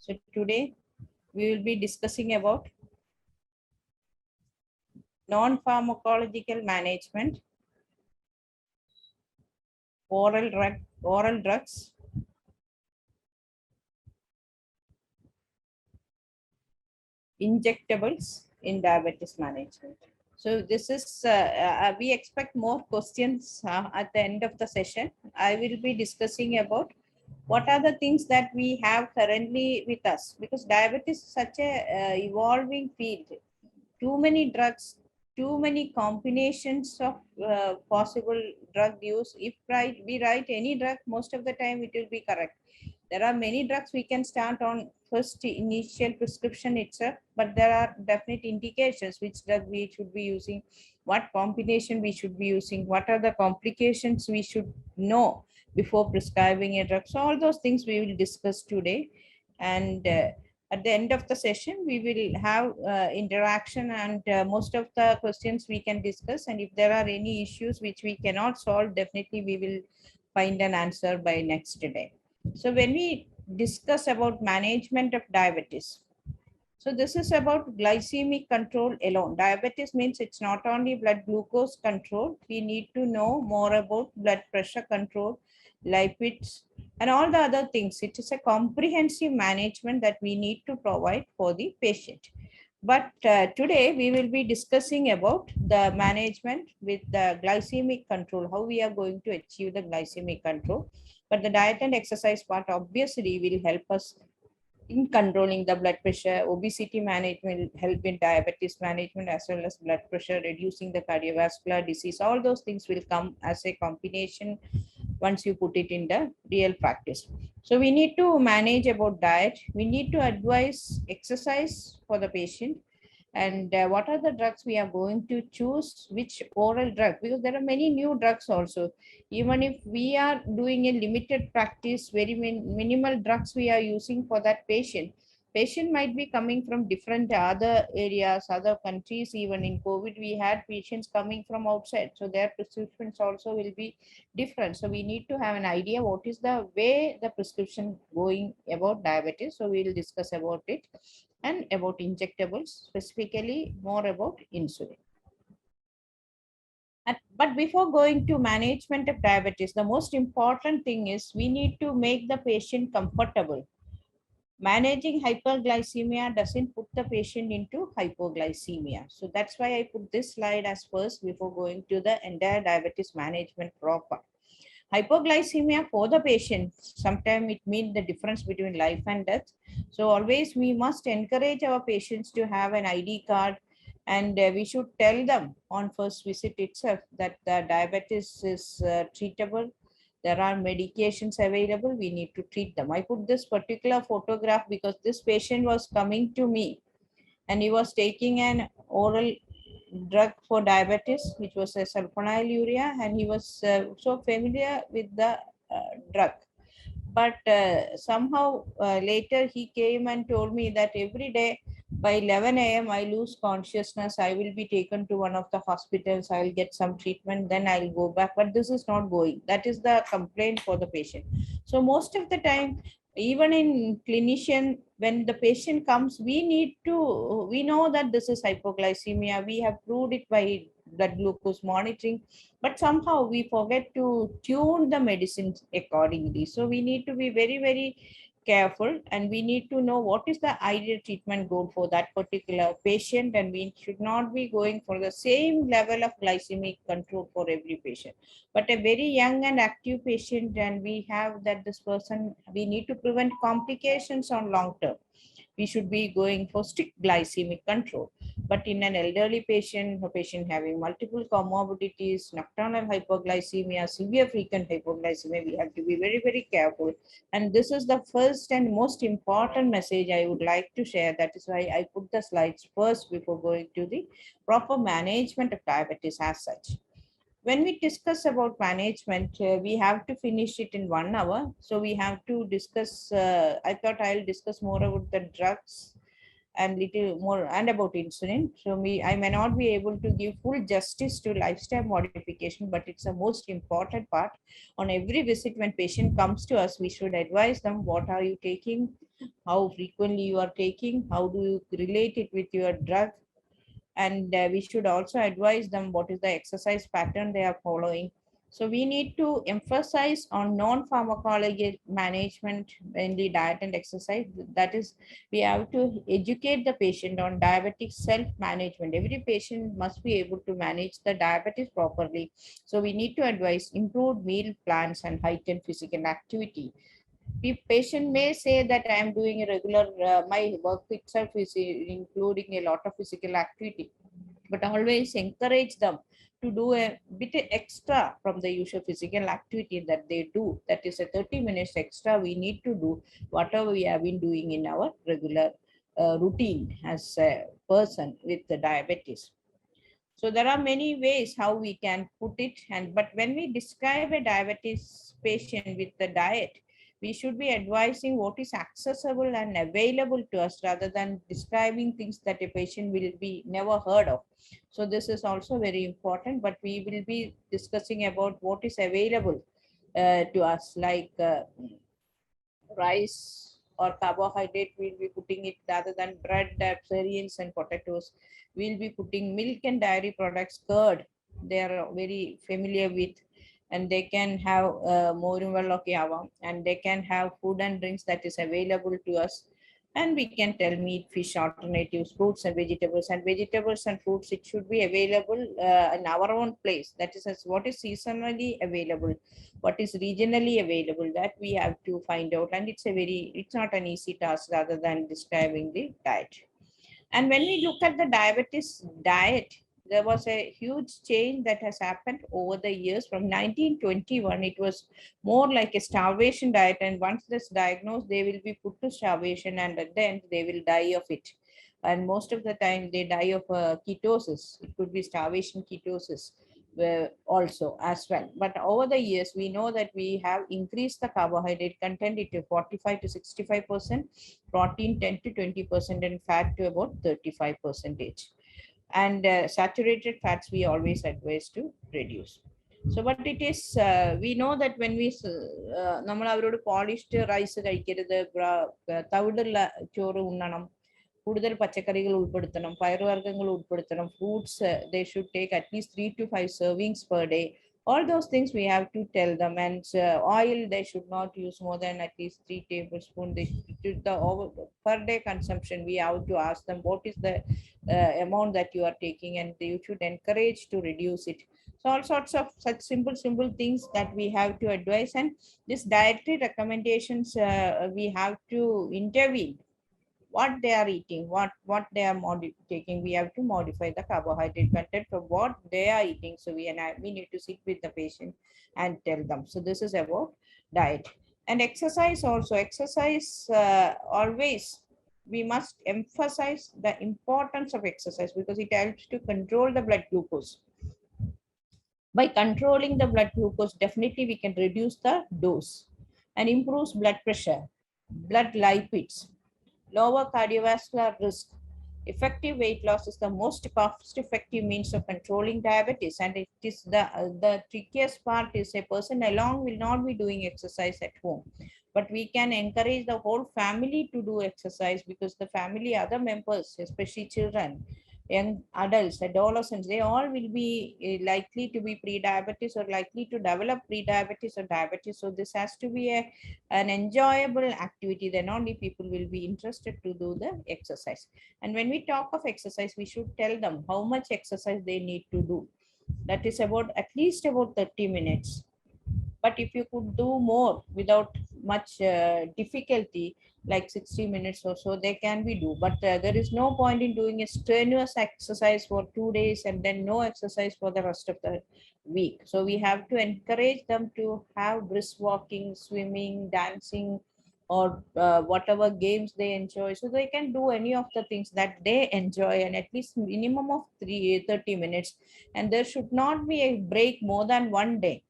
So today we will be discussing about non-pharmacological management, oral drugs, injectables in diabetes management. So this is, we expect more questions at the end of the session. I will be discussing about what are the things that we have currently with us, because diabetes is such a evolving field. Too many drugs, too many combinations of possible drug use. If we write any drug, most of the time it will be correct. There are many drugs we can start on first initial prescription itself, but there are definite indications which drug we should be using, what combination we should be using, what are the complications we should know before prescribing a drug. So all those things we will discuss today. And at the end of the session, we will have interaction, and most of the questions we can discuss. And if there are any issues which we cannot solve, definitely we will find an answer by next day. So when we discuss about management of diabetes, so this is about glycemic control alone. Diabetes means it's not only blood glucose control. We need to know more about blood pressure control, lipids, and all the other things. It is a comprehensive management that we need to provide for the patient. But today we will be discussing about the management with the glycemic control, how we are going to achieve the glycemic control. But the diet and exercise part obviously will help us in controlling the blood pressure. Obesity management will help in diabetes management, as well as blood pressure, reducing the cardiovascular disease. All those things will come as a combination once you put it in the real practice. So we need to manage about diet. We need to advise exercise for the patient, and what are the drugs we are going to choose, which oral drug, because there are many new drugs also. Even if we are doing a limited practice, very minimal drugs we are using for that patient might be coming from different other areas, other countries. Even in COVID we had patients coming from outside, so their prescriptions also will be different. So we need to have an idea what is the way the prescription going about diabetes. So we will discuss about it, and about injectables, specifically more about insulin. But before going to management of diabetes, the most important thing is we need to make the patient comfortable. Managing hyperglycemia doesn't put the patient into hypoglycemia. So that's why I put this slide as first before going to the entire diabetes management proper. Hypoglycemia for the patient, sometimes it means the difference between life and death. So always we must encourage our patients to have an ID card, and we should tell them on first visit itself that the diabetes is treatable. There are medications available, we need to treat them. I put this particular photograph because this patient was coming to me and he was taking an oral drug for diabetes, which was a sulfonylurea, and he was so familiar with the drug. But somehow later he came and told me that every day by 11 a.m. I lose consciousness. I will be taken to one of the hospitals. I will get some treatment. Then I'll go back. But this is not going. That is the complaint for the patient. So most of the time, even in clinician, when the patient comes, we know that this is hypoglycemia. We have proved it by blood glucose monitoring, but somehow we forget to tune the medicines accordingly. So we need to be very, very careful, and we need to know what is the ideal treatment goal for that particular patient, and we should not be going for the same level of glycemic control for every patient. But a very young and active patient, and we have that this person, we need to prevent complications on long term. We should be going for strict glycemic control. But in an elderly patient, a patient having multiple comorbidities, nocturnal hypoglycemia, severe frequent hypoglycemia, we have to be very, very careful. And this is the first and most important message I would like to share. That is why I put the slides first before going to the proper management of diabetes as such. When we discuss about management, we have to finish it in 1 hour. So we have to discuss, I thought I'll discuss more about the drugs and little more and about insulin. So I may not be able to give full justice to lifestyle modification, but it's the most important part. On every visit when patient comes to us, we should advise them, what are you taking? how frequently you are taking, how do you relate it with your drug, and we should also advise them what is the exercise pattern they are following. So we need to emphasize on non-pharmacological management in the diet and exercise. That is, we have to educate the patient on diabetic self-management. Every patient must be able to manage the diabetes properly. So we need to advise improved meal plans and heightened physical activity. The patient may say that I am doing a regular, my work itself is including a lot of physical activity, but always encourage them to do a bit extra from the usual physical activity that they do. That is a 30 minutes extra we need to do whatever we have been doing in our regular routine as a person with the diabetes. So there are many ways how we can put it, and but when we describe a diabetes patient with the diet, we should be advising what is accessible and available to us rather than describing things that a patient will be never heard of. So this is also very important, but we will be discussing about what is available to us, like rice or carbohydrate, we'll be putting it rather than bread, cereals and potatoes. We'll be putting milk and dairy products, curd. They are very familiar with, and they can have moruvalok, and they can have food and drinks that is available to us. And we can tell meat, fish alternatives, fruits and vegetables. And vegetables and fruits, it should be available in our own place. That is as what is seasonally available, what is regionally available, that we have to find out. And it's not an easy task rather than describing the diet. And when we look at the diabetes diet, there was a huge change that has happened over the years. From 1921, it was more like a starvation diet. And once this diagnosed, they will be put to starvation, and at the end, they will die of it. And most of the time, they die of ketosis. It could be starvation ketosis also as well. But over the years, we know that we have increased the carbohydrate content to 45 to 65%, protein 10 to 20%, and fat to about 35%. And saturated fats we always advise to reduce. So but it is we know that when we നമ്മൾ അവരോട് polished rice കഴിക്കരുത്, തവിടുള്ള ചോറ് ഉണ്ണണം, കൂടുതൽ പച്ചക്കറികൾ ഉൾപ്പെടുത്തണം, പയറുവർഗ്ഗങ്ങൾ ഉൾപ്പെടുത്തണം, fruits they should take at least 3 to 5 servings per day. All those things we have to tell them. And oil, they should not use more than at least 3 tablespoons. Per day consumption, we have to ask them what is the amount that you are taking, and you should encourage to reduce it. So all sorts of such simple things that we have to advise. And this dietary recommendations, we have to intervene what they are eating, what they are taking. We have to modify the carbohydrate content for what they are eating. So we need to sit with the patient and tell them. So this is about diet. And exercise also. Exercise, always we must emphasize the importance of exercise, because it helps to control the blood glucose. By controlling the blood glucose, definitely we can reduce the dose and improves blood pressure, blood lipids, lower cardiovascular risk. Effective weight loss is the most cost-effective means of controlling diabetes, and it is the trickiest part is a person alone will not be doing exercise at home, but we can encourage the whole family to do exercise, because the family, other members, especially children, young adults, adolescents, they all will be likely to be pre-diabetes or likely to develop pre-diabetes or diabetes. So this has to be an enjoyable activity. Then only people will be interested to do the exercise. And when we talk of exercise, we should tell them how much exercise they need to do. That is about at least about 30 minutes. But if you could do more without much difficulty, like 60 minutes or so, they can be do. But there is no point in doing a strenuous exercise for 2 days and then no exercise for the rest of the week. So we have to encourage them to have brisk walking, swimming, dancing, or whatever games they enjoy. So they can do any of the things that they enjoy, and at least minimum of 30 minutes. And there should not be a break more than 1 day.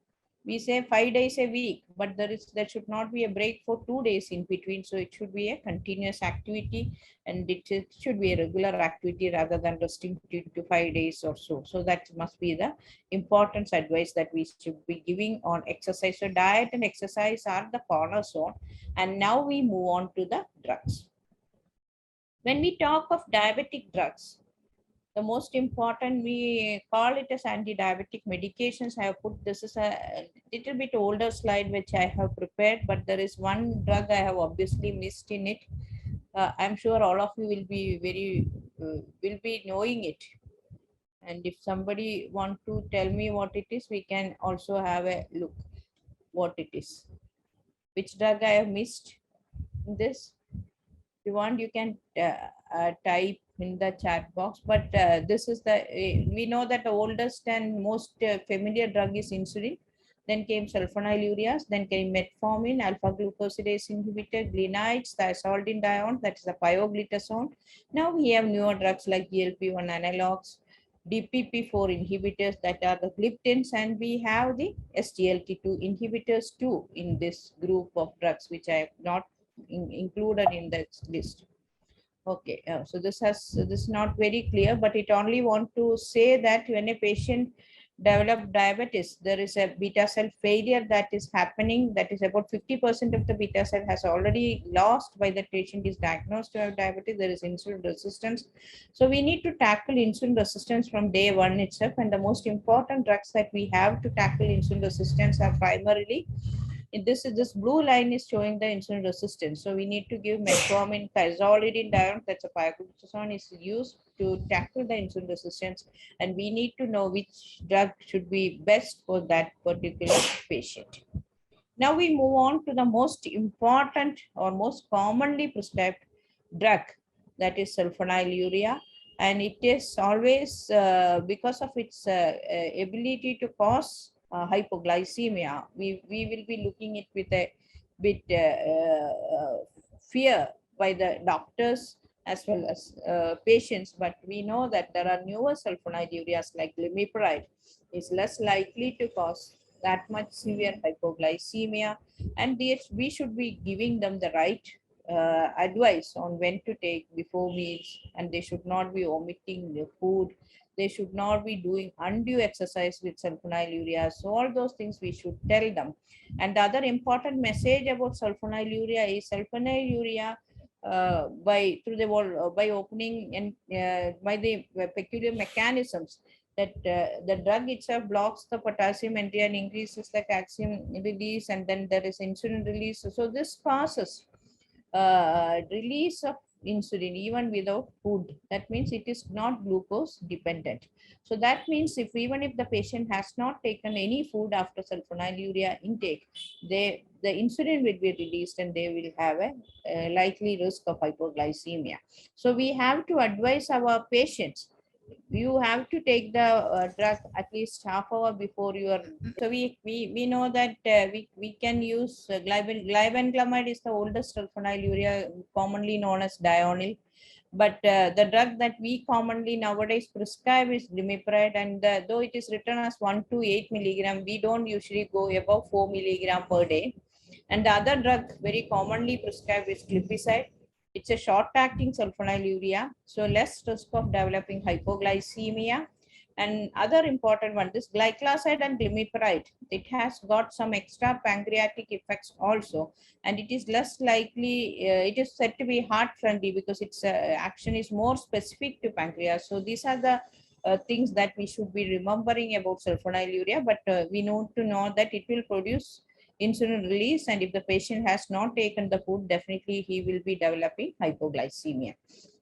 We say 5 days a week, but there should not be a break for 2 days in between. So it should be a continuous activity, and it should be a regular activity rather than restricted to 5 days or so. So that must be the importance advice that we should be giving on exercise. So diet and exercise are the cornerstone. And now we move on to the drugs. When we talk of diabetic drugs, the most important, we call it as anti-diabetic medications. I have put, this is a little bit older slide which I have prepared, but there is one drug I have obviously missed in it. I'm sure all of you will be will be knowing it. And if somebody want to tell me what it is, we can also have a look what it is. Which drug I have missed in this? If you want, you can type in the chat box. But this is the, we know that the oldest and most familiar drug is insulin. Then came sulfonylureas, then came metformin, alpha glucosidase inhibitor, glinides, thiazolidinedione, that is the pioglitazone. Now we have newer drugs like GLP-1 analogs, DPP-4 inhibitors, that are the gliptins, and we have the SGLT2 inhibitors too in this group of drugs, which I have not included in this list. Okay, so this is not very clear, but it only want to say that when a patient develop diabetes, there is a beta cell failure that is happening. That is about 50% of the beta cell has already lost by the patient is diagnosed to have diabetes. There is insulin resistance. So we need to tackle insulin resistance from day one itself. And the most important drugs that we have to tackle insulin resistance are primarily, this blue line is showing the insulin resistance. So we need to give metformin, thiazolidinedione, that's a pioglitazone, is used to tackle the insulin resistance, and we need to know which drug should be best for that particular patient. Now we move on to the most important or most commonly prescribed drug, that is sulfonylurea, and it is always because of its ability to cause hypoglycemia. We will be looking it with a bit fear by the doctors as well as patients, but we know that there are newer sulfonylureas like glimepiride is less likely to cause that much severe hypoglycemia, and we should be giving them the right advice on when to take before meals, and they should not be omitting the food. They should not be doing undue exercise with sulfonylurea. So all those things we should tell them. And the other important message about sulfonylurea is sulfonylurea by through the wall by opening and by the peculiar mechanisms that the drug itself blocks the potassium entry and increases the calcium release, and then there is insulin release. So this causes release of insulin even without food. That means it is not glucose dependent. So that means even if the patient has not taken any food after sulfonylurea intake, the insulin will be released and they will have a likely risk of hypoglycemia. So we have to advise our patients, you have to take the drug at least half hour before your. So we know that we can use glibenclamide is the oldest sulfonylurea, commonly known as Dionyl. But the drug that we commonly nowadays prescribe is glimepiride, and though it is written as 1 to 8 milligram, we don't usually go above 4 milligram per day. And the other drug very commonly prescribed is glipizide. It's a short-acting sulfonylurea, so less risk of developing hypoglycemia. And other important one, this glycoside and glimepiride, it has got some extra pancreatic effects also, and it is less likely, it is said to be heart-friendly because its action is more specific to pancreas. So these are the things that we should be remembering about sulfonylurea, but we need to know that it will produce insulin release, and if the patient has not taken the food, definitely he will be developing hypoglycemia.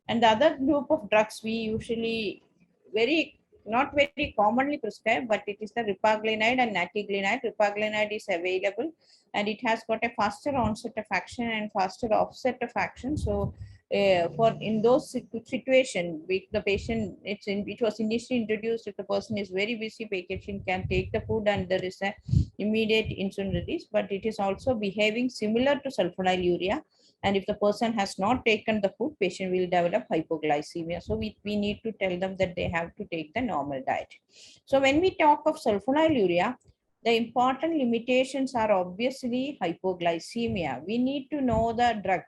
And the other group of drugs we usually not very commonly prescribed, but it is the ripaglinide and natiglinide. Ripaglinide is available and it has got a faster onset of action and faster offset of action. So for in those situations, the patient, it was initially introduced if the person is very busy, patient can take the food and there is a immediate insulin release, but it is also behaving similar to sulfonylurea. And if the person has not taken the food, patient will develop hypoglycemia. So we need to tell them that they have to take the normal diet. So when we talk of sulfonylurea, The important limitations are obviously hypoglycemia. We need to know the drug,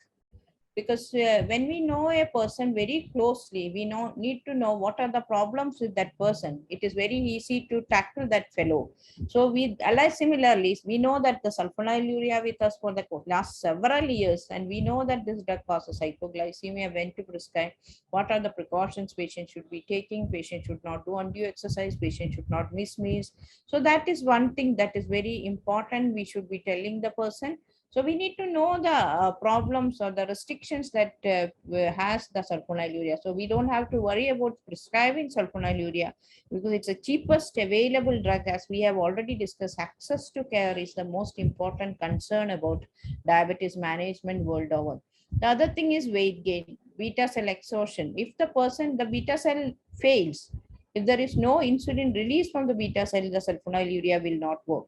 because when we know a person very closely, we need to know what are the problems with that person. It is very easy to tackle that fellow. So we, similarly, we know that the sulfonylurea with us for the last several years, and we know that this drug causes hypoglycemia. When to prescribe, what are the precautions patient should be taking, patient should not do undue exercise, patient should not miss meals. So that is one thing that is very important, we should be telling the person. So we need to know the problems or the restrictions that has the sulfonylurea. So we don't have to worry about prescribing sulfonylurea, because it's the cheapest available drug. As we have already discussed, access to care is the most important concern about diabetes management world over. The other thing is weight gain, beta cell exhaustion. If the beta cell fails, if there is no insulin release from the beta cell, the sulfonylurea will not work.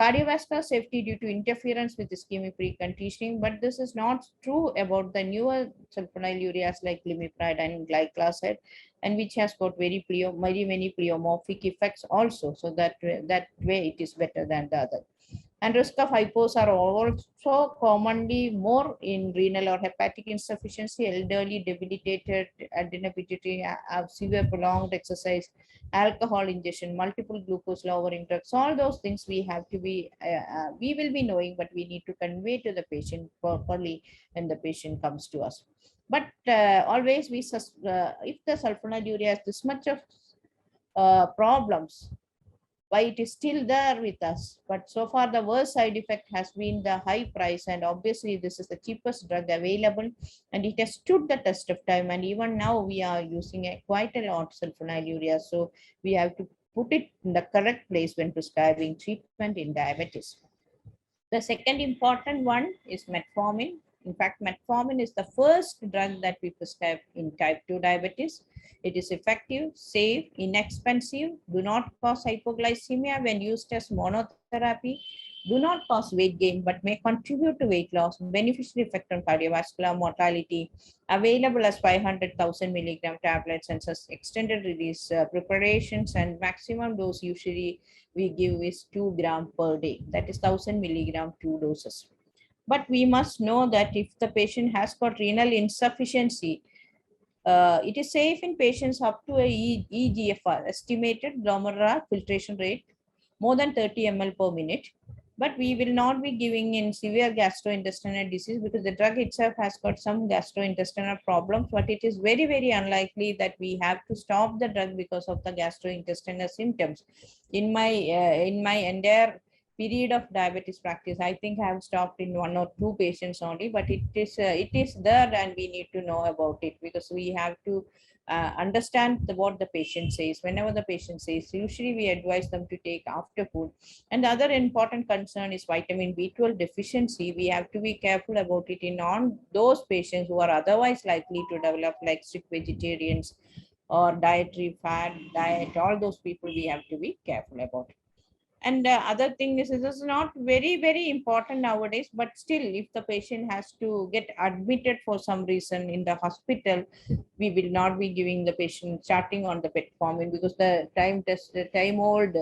Cardiovascular safety due to interference with ischemic preconditioning, but this is not true about the newer sulfonylureas like glimepiride and glycoside, and which has got very many pleomorphic effects also. So that way it is better than the other. And risk of hypos are also commonly more in renal or hepatic insufficiency, elderly, debilitated, adrenopituitary, severe prolonged exercise, alcohol ingestion, multiple glucose lowering drugs. All those things we have to be, we will be knowing, but we need to convey to the patient properly when the patient comes to us. But always if the sulfonylurea has this much of problems, why it is still there with us. But so far, the worst side effect has been the high price, and obviously, this is the cheapest drug available, and it has stood the test of time. And even now, we are using quite a lot of sulfonylurea, so we have to put it in the correct place when prescribing treatment in diabetes. The second important one is metformin. In fact, metformin is the first drug that we prescribe in type 2 diabetes. It is effective, safe, inexpensive, do not cause hypoglycemia when used as monotherapy, do not cause weight gain, but may contribute to weight loss, beneficial effect on cardiovascular mortality, available as 500,000 milligram tablets and such extended release preparations, and maximum dose usually we give is 2 gram per day. That is 1000 milligram, 2 doses. But we must know that if the patient has got renal insufficiency, it is safe in patients up to a EGFR, estimated glomerular filtration rate, more than 30 ml per minute. But we will not be giving in severe gastrointestinal disease, because the drug itself has got some gastrointestinal problems, but it is very, very unlikely that we have to stop the drug because of the gastrointestinal symptoms. In my entire period of diabetes practice, I think I have stopped in 1 or 2 patients only, but it is there, and we need to know about it, because we have to understand what the patient says. Whenever the patient says, usually we advise them to take after food. And the other important concern is vitamin B12 deficiency. We have to be careful about it in on those patients who are otherwise likely to develop, like strict vegetarians or dietary fat diet. All those people we have to be careful about. And other thing is, this is not very, very important nowadays, but still, if the patient has to get admitted for some reason in the hospital, we will not be giving the patient starting on the metformin, because the time old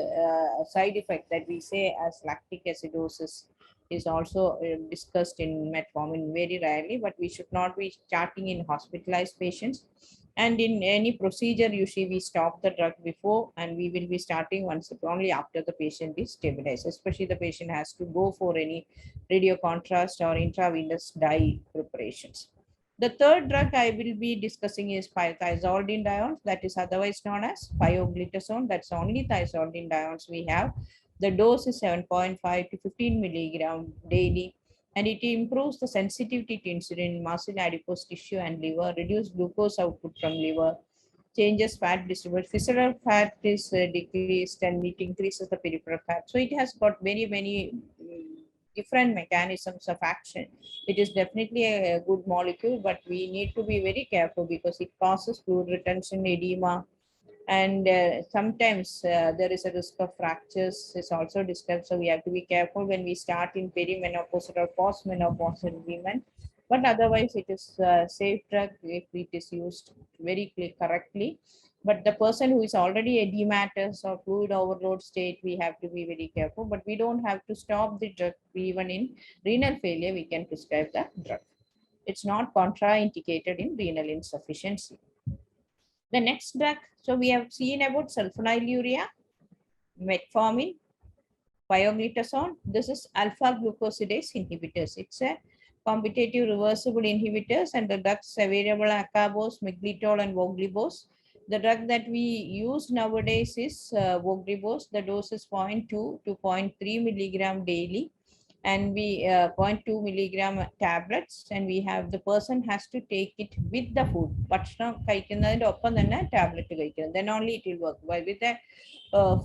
side effect that we say as lactic acidosis is also discussed in metformin very rarely, but we should not be starting in hospitalized patients. And in any procedure, usually we stop the drug before, and we will be starting once only after the patient is stabilized, especially the patient has to go for any radio contrast or intravenous dye preparations. The third drug I will be discussing is thiazolidinediones, that is otherwise known as pioglitazone. That's only thiazolidinediones we have. The dose is 7.5 to 15 milligram daily, and it improves the sensitivity to insulin in muscle, adipose tissue, and liver, reduce glucose output from liver, changes fat distribution. Visceral fat is decreased, and it increases the peripheral fat. So it has got many different mechanisms of action. It is definitely a good molecule, but we need to be very careful because it causes fluid retention, edema, and sometimes there is a risk of fractures is also discussed. So we have to be careful when we start in perimenopausal or postmenopausal women. But otherwise, it is a safe drug if it is used very correctly. But the person who is already edematous or fluid overload state, we have to be very careful. But we don't have to stop the drug. Even in renal failure, we can prescribe the drug. It's not contraindicated in renal insufficiency. The next drug, so we have seen about sulfonylurea, metformin, pioglitazone. This is alpha glucosidase inhibitors. It's a competitive reversible inhibitors, and the drugs available are acarbose, miglitol, and voglibose. The drug that we use nowadays is voglibose. The dose is 0.2 to 0.3 milligram daily, and we 0.2 milligram tablets, and we have the person has to take it with the food. ഭക്ഷണം കഴിക്കുന്നതിന്റെ ഒപ്പം തന്നെ tablet കഴിക്കണം. Then only it will work. But with the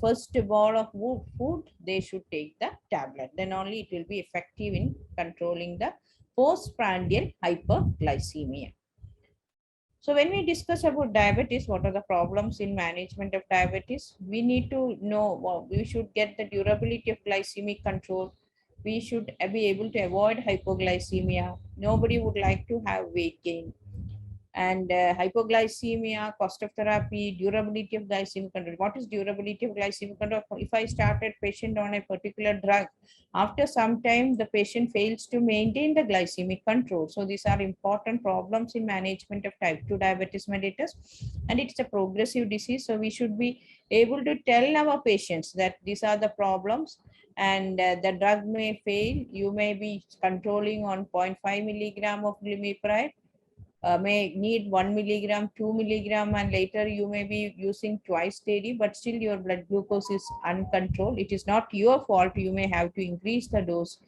first bowl of food, they should take the tablet. Then only it will be effective in controlling the postprandial hyperglycemia. So when we discuss about diabetes, what are the problems in management of diabetes? We need to know, we should get the durability of glycemic control. We should be able to avoid hypoglycemia. Nobody would like to have weight gain. And hypoglycemia, cost of therapy, durability of glycemic control. What is durability of glycemic control? If I started patient on a particular drug, after some time the patient fails to maintain the glycemic control. So these are important problems in management of type 2 diabetes mellitus, and it's a progressive disease. So we should be able to tell our patients that these are the problems, and the drug may fail. You may be controlling on 0.5 milligram of glimepiride, may need 1 milligram, 2 milligram, and later you may be using twice daily, but still your blood glucose is uncontrolled. It is not your fault. You may have to increase the dose.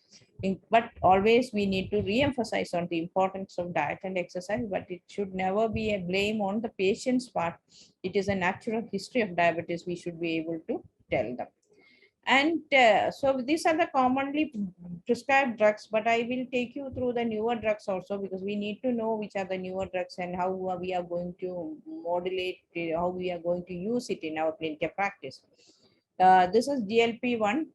But always we need to re-emphasize on the importance of diet and exercise, but it should never be a blame on the patient's part. It is a natural history of diabetes. We should be able to tell them. And so these are the commonly prescribed drugs, but I will take you through the newer drugs also, because we need to know which are the newer drugs and how we are going to modulate, how we are going to use it in our clinical practice. This is GLP-1.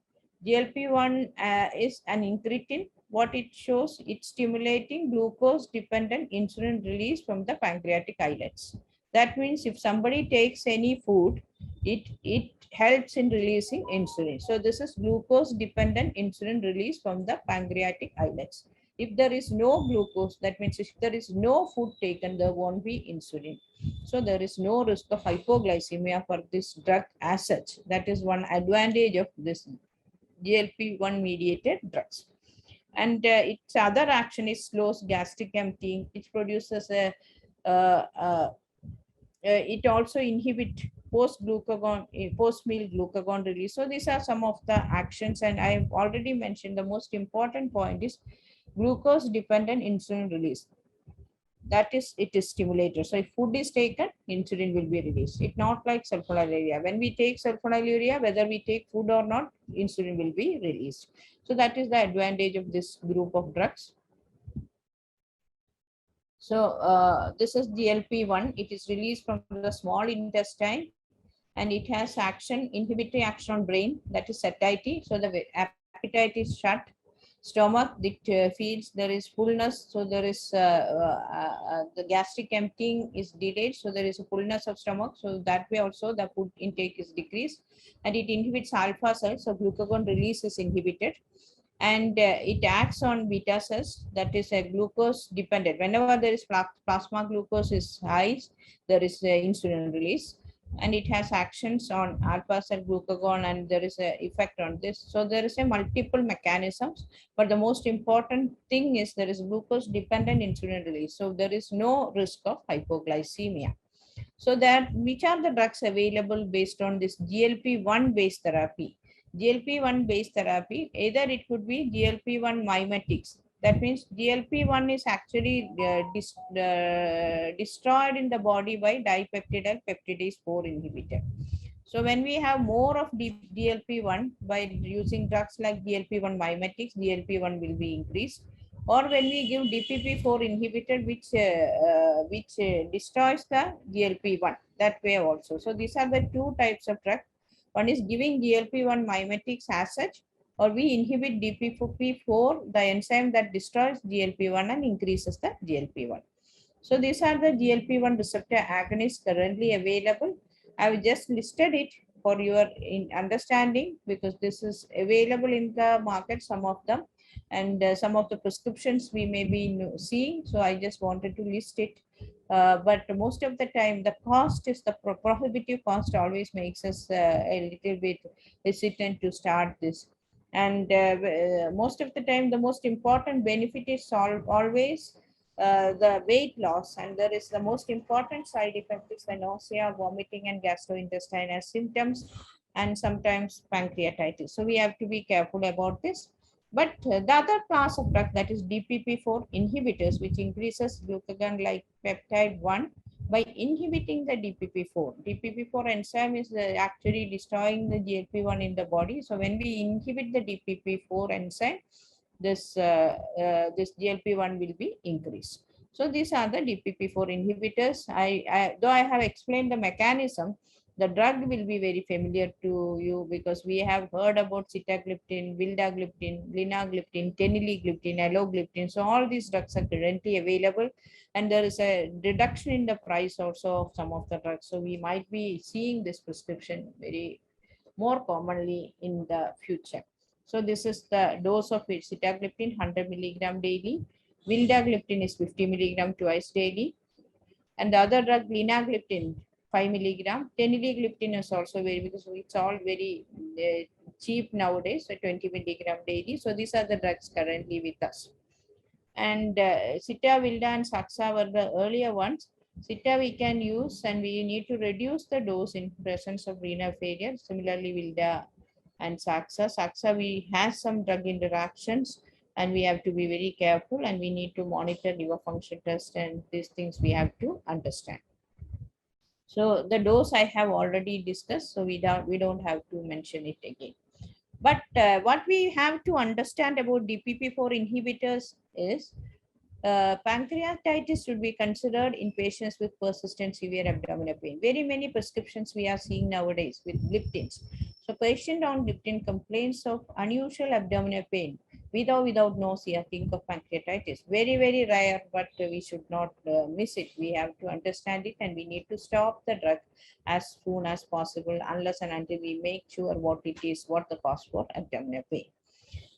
GLP-1 is an incretin. What it shows, it's stimulating glucose-dependent insulin release from the pancreatic islets. That means if somebody takes any food, it helps in releasing insulin. So this is glucose-dependent insulin release from the pancreatic islets. If there is no glucose, that means if there is no food taken, there won't be insulin. So there is no risk of hypoglycemia for this drug as such. That is one advantage of this GLP-1 mediated drugs. And its other action is slows gastric emptying. It produces a it also inhibits post-meal glucagon release. So these are some of the actions, and I have already mentioned the most important point is glucose-dependent insulin release. That is, it is stimulated. So if food is taken, insulin will be released. It's not like sulfonylurea. When we take sulfonylurea, whether we take food or not, insulin will be released. So that is the advantage of this group of drugs. So this is GLP-1. It is released from the small intestine, and it has action, inhibitory action on brain, that is satiety. So the appetite is shut. Stomach, it feels there is fullness. So there is the gastric emptying is delayed. So there is a fullness of stomach. So that way also the food intake is decreased, and it inhibits alpha cells. So glucagon release is inhibited. And it acts on beta cells, that is a glucose dependent. Whenever there is plasma glucose is high, there is insulin release, and it has actions on alpha cell glucagon, and there is a effect on this. So there is a multiple mechanisms, but the most important thing is there is glucose dependent insulin release. So there is no risk of hypoglycemia. So that which are the drugs available based on this GLP-1 based therapy? GLP-1 based therapy, either it could be GLP-1 mimetics. That means GLP-1 is actually destroyed in the body by dipeptidyl peptidase 4 inhibitor. So when we have more of GLP-1 by using drugs like GLP-1 mimetics, GLP-1 will be increased. Or when we give DPP-4 inhibitor, which destroys the GLP-1, that way also. So these are the two types of drugs. One is giving GLP-1 mimetics as such, or we inhibit DPP-4, the enzyme that destroys GLP-1 and increases the GLP-1. So these are the GLP-1 receptor agonists currently available. I've just listed it for your understanding because this is available in the market, some of them, and some of the prescriptions we may be seeing. So I just wanted to list it. But most of the time, the cost is the prohibitive cost always makes us a little bit hesitant to start this. And most of the time, the most important benefit is always the weight loss, and there is the most important side effect is the nausea, vomiting, and gastrointestinal symptoms, and sometimes pancreatitis. So we have to be careful about this. But the other class of drug, that is DPP4 inhibitors, which increases glucagon-like peptide 1 by inhibiting the DPP4. DPP4 enzyme is actually destroying the GLP-1 in the body. So when we inhibit the DPP4 enzyme, this GLP-1 will be increased. So these are the DPP4 inhibitors. Though I have explained the mechanism, the drug will be very familiar to you because we have heard about sitagliptin, vildagliptin, linagliptin, teneligliptin, alogliptin. So all these drugs are currently available, and there is a reduction in the price also of some of the drugs. So we might be seeing this prescription very more commonly in the future. So this is the dose of sitagliptin, 100 milligram daily. Vildagliptin is 50 milligram twice daily. And the other drug, linagliptin, 5 milligram. Teneligliptin is also very, because it's all very cheap nowadays, so 20 milligram daily. So these are the drugs currently with us. And Sita, Vilda, and Saxa were the earlier ones. Sita we can use, and we need to reduce the dose in presence of renal failure. Similarly, Vilda and Saxa. Saxa, we have some drug interactions, and we have to be very careful, and we need to monitor liver function test, and these things we have to understand. So the dose I have already discussed, so we don't have to mention it again. But what we have to understand about DPP4 inhibitors is pancreatitis should be considered in patients with persistent severe abdominal pain. Very many prescriptions we are seeing nowadays with gliptins. So patient on gliptin complains of unusual abdominal pain with or without nausea, think of pancreatitis. Very, very rare, but we should not miss it. We have to understand it, and we need to stop the drug as soon as possible unless and until we make sure what it is, what the cause for abdominal pain.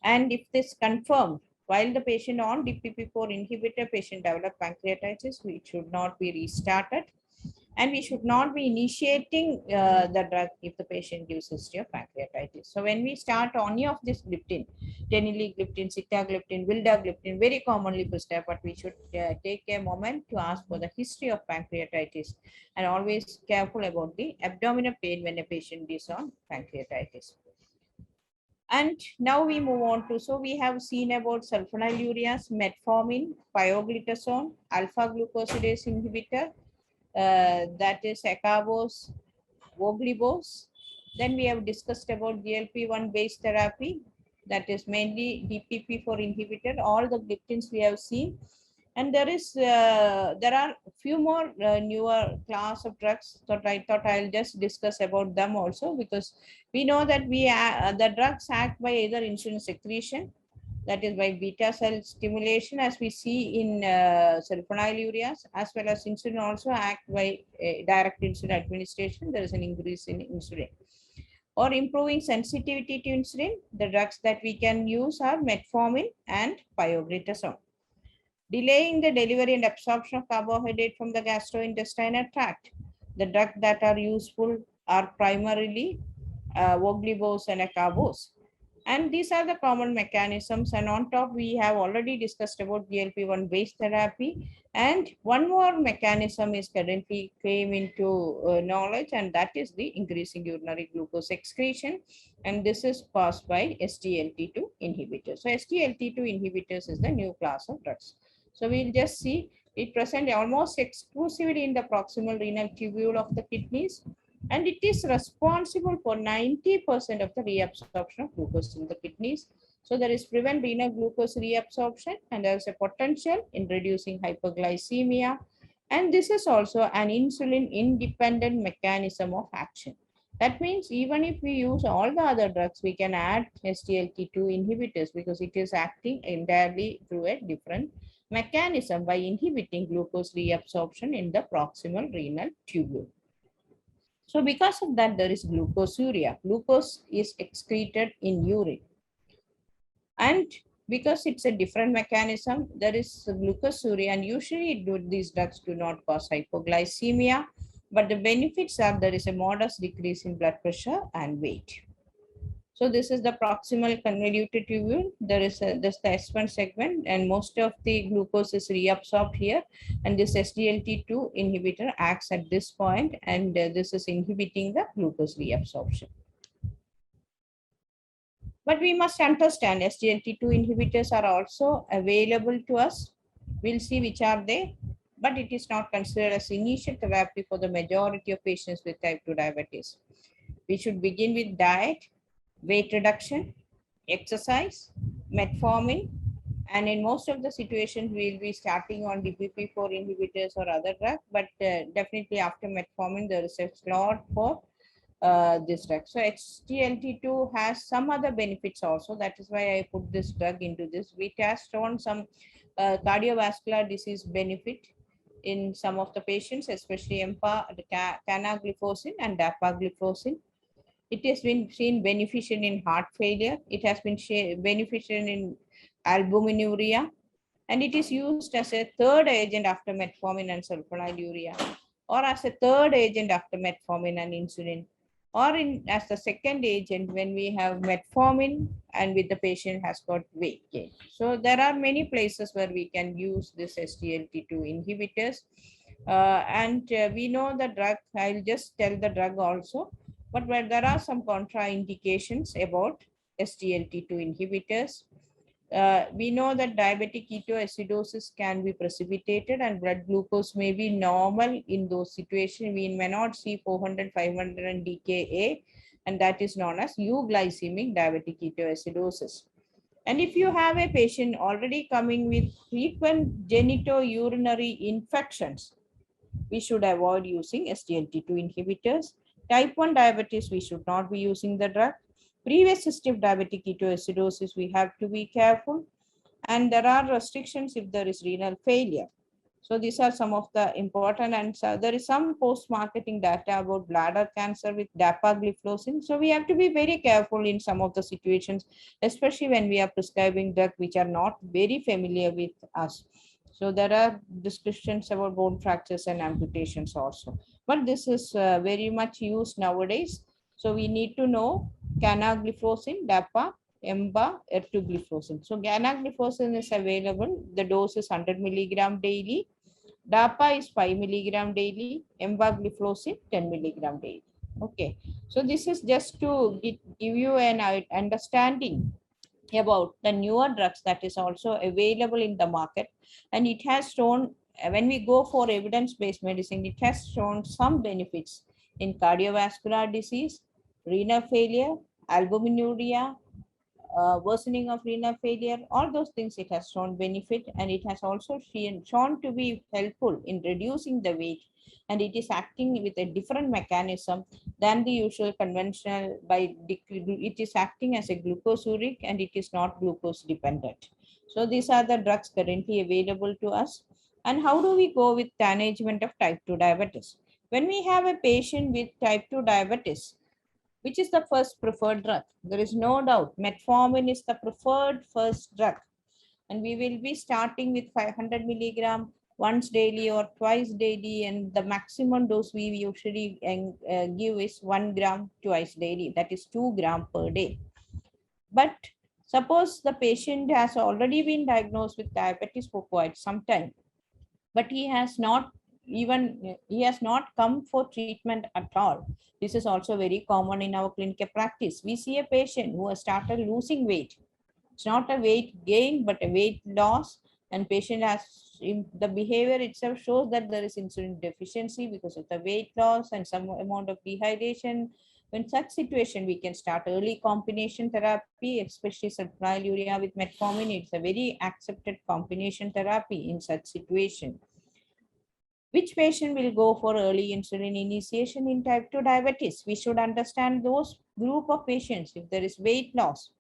And if this confirmed, while the patient on DPP4 inhibitor, patient develop pancreatitis, it should not be restarted. And we should not be initiating the drug if the patient gives history of pancreatitis. So when we start any of this gliptin, teneligliptin, sitagliptin, vildagliptin, very commonly prescribed, but we should take a moment to ask for the history of pancreatitis, and always careful about the abdominal pain when a patient is on pancreatitis. And now we move on to, so we have seen about sulfonylureas, metformin, pioglitazone, alpha glucosidase inhibitor, that is acarbose, voglibose. Then we have discussed about GLP-1 based therapy, that is mainly DPP4 inhibitor. All the gliptins we have seen. And there are a few more newer class of drugs. So I thought I'll just discuss about them also, because we know that the drugs act by either insulin secretion, that is by beta cell stimulation, as we see in sulfonylureas, as well as insulin also act by direct insulin administration. There is an increase in insulin. Or improving sensitivity to insulin, the drugs that we can use are metformin and pioglitazone. Delaying the delivery and absorption of carbohydrate from the gastrointestinal tract. The drugs that are useful are primarily voglibose and acarbose. And these are the common mechanisms. And on top, we have already discussed about GLP-1 based therapy. And one more mechanism is currently came into knowledge, and that is the increasing urinary glucose excretion. And this is caused by SGLT2 inhibitors. So SGLT2 inhibitors is the new class of drugs. So we'll just see it present almost exclusively in the proximal renal tubule of the kidneys, and it is responsible for 90% of the reabsorption of glucose in the kidneys. So there is prevent renal glucose reabsorption, and there is a potential in reducing hyperglycemia. And this is also an insulin independent mechanism of action. That means even if we use all the other drugs, we can add SGLT2 inhibitors because it is acting entirely through a different mechanism by inhibiting glucose reabsorption in the proximal renal tubule. So because of that, there is glucosuria. Glucose is excreted in urine. And because it's a different mechanism, there is glucosuria, and usually these drugs do not cause hypoglycemia, but the benefits are there is a modest decrease in blood pressure and weight. So this is the proximal convoluted tubule. There is this the S1 segment, and most of the glucose is reabsorbed here. And this SGLT2 inhibitor acts at this point, and this is inhibiting the glucose reabsorption. But we must understand SGLT2 inhibitors are also available to us. We'll see which are they, but it is not considered as initial therapy for the majority of patients with type 2 diabetes. We should begin with diet, weight reduction, exercise, metformin, and in most of the situations, we'll be starting on DPP4 inhibitors or other drugs, but definitely after metformin, there is a slot for this drug. So SGLT2 has some other benefits also. That is why I put this drug into this. It has shown some cardiovascular disease benefit in some of the patients, especially canagliflozin and dapagliflozin. It has been seen beneficial in heart failure. It has been beneficial in albuminuria, and it is used as a third agent after metformin and sulfonylurea, or as a third agent after metformin and insulin, or as the second agent when we have metformin and with the patient has got weight gain. So there are many places where we can use this SGLT2 inhibitors. We know the drug, I'll just tell the drug also, but where there are some contraindications about SGLT2 inhibitors. We know that diabetic ketoacidosis can be precipitated and blood glucose may be normal in those situations. We may not see 400, 500 and DKA, and that is known as euglycemic diabetic ketoacidosis. And if you have a patient already coming with frequent genitourinary infections, we should avoid using SGLT2 inhibitors. Type 1 diabetes, we should not be using the drug. Previous history of diabetic ketoacidosis, we have to be careful. And there are restrictions if there is renal failure. So these are some of the important, and there is some post-marketing data about bladder cancer with dapagliflozin. So we have to be very careful in some of the situations, especially when we are prescribing drugs which are not very familiar with us. So there are discussions about bone fractures and amputations also. But this is very much used nowadays. So we need to know canagliflozin, DAPA, EMBA, ertugliflozin. So canagliflozin is available. The dose is 100 milligram daily. DAPA is 5 milligram daily. Empagliflozin 10 milligram daily. Okay. So this is just to give you an understanding about the newer drugs that is also available in the market, and it has shown when we go for evidence-based medicine, it has shown some benefits in cardiovascular disease, renal failure, albuminuria, worsening of renal failure, all those things it has shown benefit, and it has also shown to be helpful in reducing the weight, and it is acting with a different mechanism than the usual conventional it is acting as a glucosuric and it is not glucose dependent. So these are the drugs currently available to us. And how do we go with management of type 2 diabetes? When we have a patient with type 2 diabetes, which is the first preferred drug? There is no doubt metformin is the preferred first drug. And we will be starting with 500 milligram once daily or twice daily. And the maximum dose we usually give is 1 gram twice daily. That is 2 gram per day. But suppose the patient has already been diagnosed with diabetes for quite some time, but he has not come for treatment at all. This is also very common in our clinical practice. We see a patient who has started losing weight. It's not a weight gain, but a weight loss. And patient has, the behavior itself shows that there is insulin deficiency because of the weight loss and some amount of dehydration. In such situation, we can start early combination therapy, especially sulfonylurea with metformin. It's a very accepted combination therapy in such situation. Which patient will go for early insulin initiation in type 2 diabetes? We should understand those group of patients. If there is weight loss,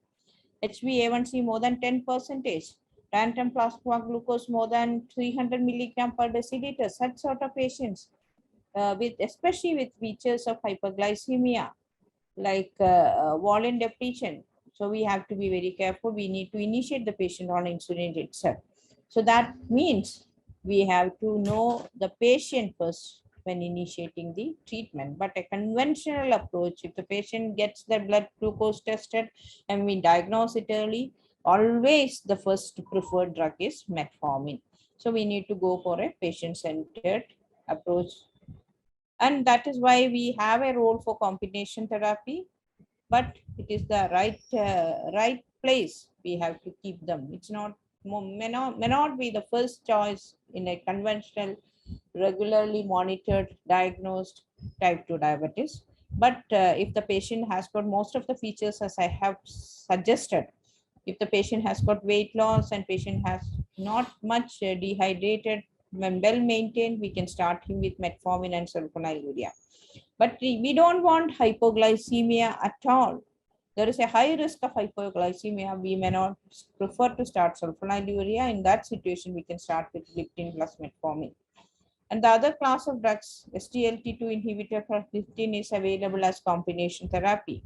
HbA1c more than 10%, Random plasma glucose more than 300 milligram per deciliter. Such sort of patients, with especially with features of hyperglycemia, like volume depletion. So we have to be very careful. We need to initiate the patient on insulin itself. So that means we have to know the patient first when initiating the treatment. But a conventional approach, if the patient gets their blood glucose tested and we diagnose it early, always the first preferred drug is metformin. So we need to go for a patient-centered approach. And that is why we have a role for combination therapy, but it is the right place we have to keep them. It's not may not be the first choice in a conventional, regularly monitored, diagnosed type 2 diabetes. But if the patient has got most of the features as I have suggested, if the patient has got weight loss and patient has not much dehydrated, when well maintained, we can start him with metformin and sulfonylurea. But we don't want hypoglycemia at all. There is a high risk of hypoglycemia. We may not prefer to start sulfonylurea. In that situation, we can start with gliptin plus metformin. And the other class of drugs, SGLT2 inhibitor for gliptin, is available as combination therapy.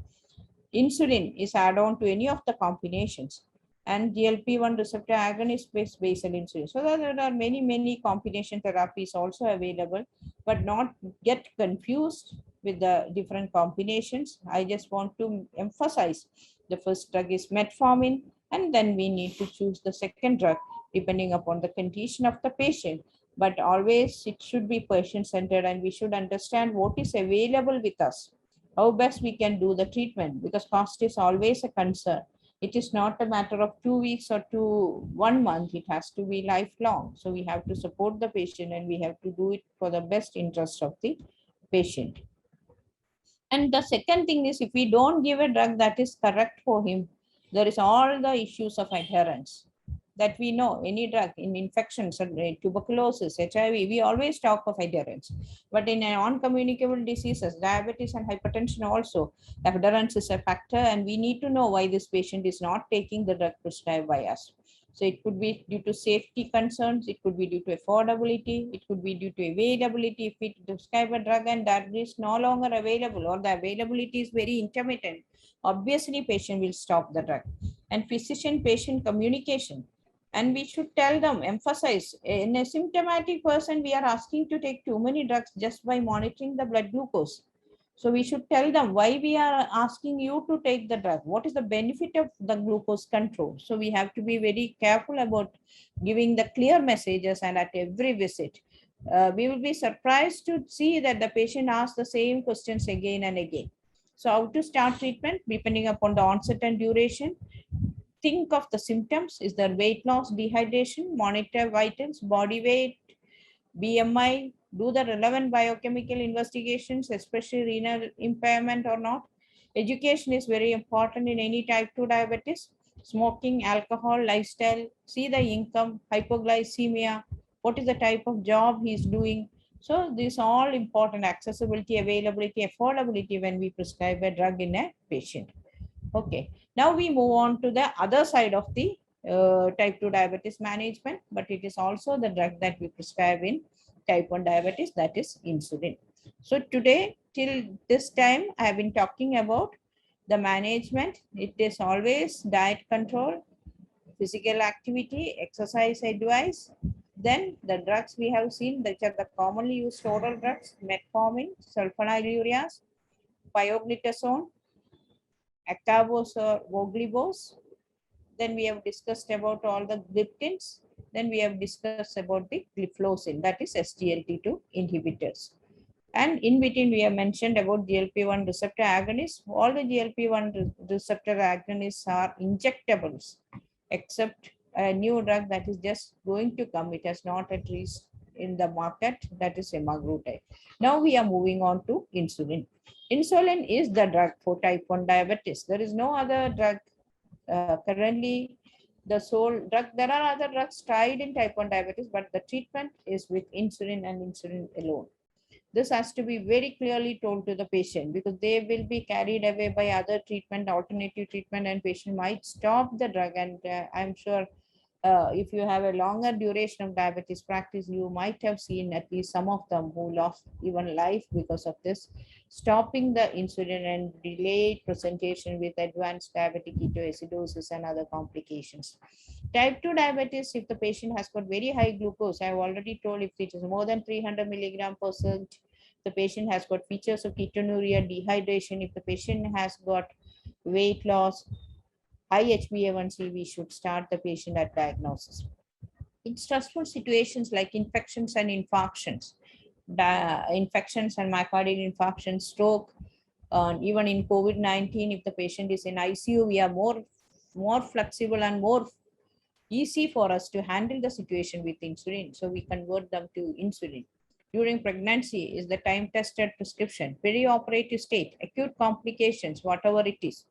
Insulin is add-on to any of the combinations, and GLP-1 receptor agonist-based basal insulin. So there are many combination therapies also available, but not get confused with the different combinations. I just want to emphasize the first drug is metformin, and then we need to choose the second drug depending upon the condition of the patient. But always it should be patient-centered, and we should understand what is available with us, how best we can do the treatment, because cost is always a concern. It is not a matter of 2 weeks or 1 month. It has to be lifelong. So we have to support the patient, and we have to do it for the best interest of the patient. And the second thing is, if we don't give a drug that is correct for him, there is all the issues of adherence that we know. Any drug in infections, tuberculosis, HIV, we always talk of adherence. But in non-communicable diseases, diabetes and hypertension also, adherence is a factor, and we need to know why this patient is not taking the drug prescribed by us. So it could be due to safety concerns, it could be due to affordability, it could be due to availability. If we prescribe a drug and that is no longer available, or the availability is very intermittent, obviously patient will stop the drug. And physician-patient communication. And we should tell them, emphasize, in a symptomatic person, we are asking to take too many drugs just by monitoring the blood glucose. So we should tell them why we are asking you to take the drug. What is the benefit of the glucose control? So we have to be very careful about giving the clear messages, and at every visit. We will be surprised to see that the patient asks the same questions again and again. So how to start treatment depending upon the onset and duration. Think of the symptoms. Is there weight loss, dehydration? Monitor vitals, body weight, BMI, do the relevant biochemical investigations, especially renal impairment or not. Education is very important in any type 2 diabetes. Smoking, alcohol, lifestyle, see the income, hypoglycemia, what is the type of job he's doing. So these are all important: accessibility, availability, affordability when we prescribe a drug in a patient. Okay, now we move on to the other side of the type 2 diabetes management, but it is also the drug that we prescribe in type 1 diabetes, that is insulin. So today, till this time, I have been talking about the management. It is always diet control, physical activity, exercise advice. Then the drugs we have seen, that are the commonly used oral drugs: metformin, sulfonylureas, pioglitazone, actabose or voglibose. Then we have discussed about all the gliptins. Then we have discussed about the gliflozin, that is SGLT2 inhibitors. And in between, we have mentioned about GLP-1 receptor agonists. All the GLP-1 receptor agonists are injectables, except a new drug that is just going to come. It has not at least in the market, that is semaglutide. Now we are moving on to insulin. Insulin is the drug for type 1 diabetes. There is no other drug currently, the sole drug. There are other drugs tried in type 1 diabetes, but the treatment is with insulin and insulin alone. This has to be very clearly told to the patient, because they will be carried away by other treatment, alternative treatment, and patient might stop the drug. And I'm sure if you have a longer duration of diabetes practice, you might have seen at least some of them who lost even life because of this. Stopping the insulin and delayed presentation with advanced diabetic ketoacidosis and other complications. Type 2 diabetes, if the patient has got very high glucose, I have already told if it is more than 300 milligram per cent, the patient has got features of ketonuria, dehydration, if the patient has got weight loss, high HbA1c, we should start the patient at diagnosis. In stressful situations like infections and infarctions, infections and myocardial infarction, stroke, even in COVID-19, if the patient is in ICU, we are more flexible and more easy for us to handle the situation with insulin. So we convert them to insulin. During pregnancy is the time-tested prescription, perioperative state, acute complications, whatever it is.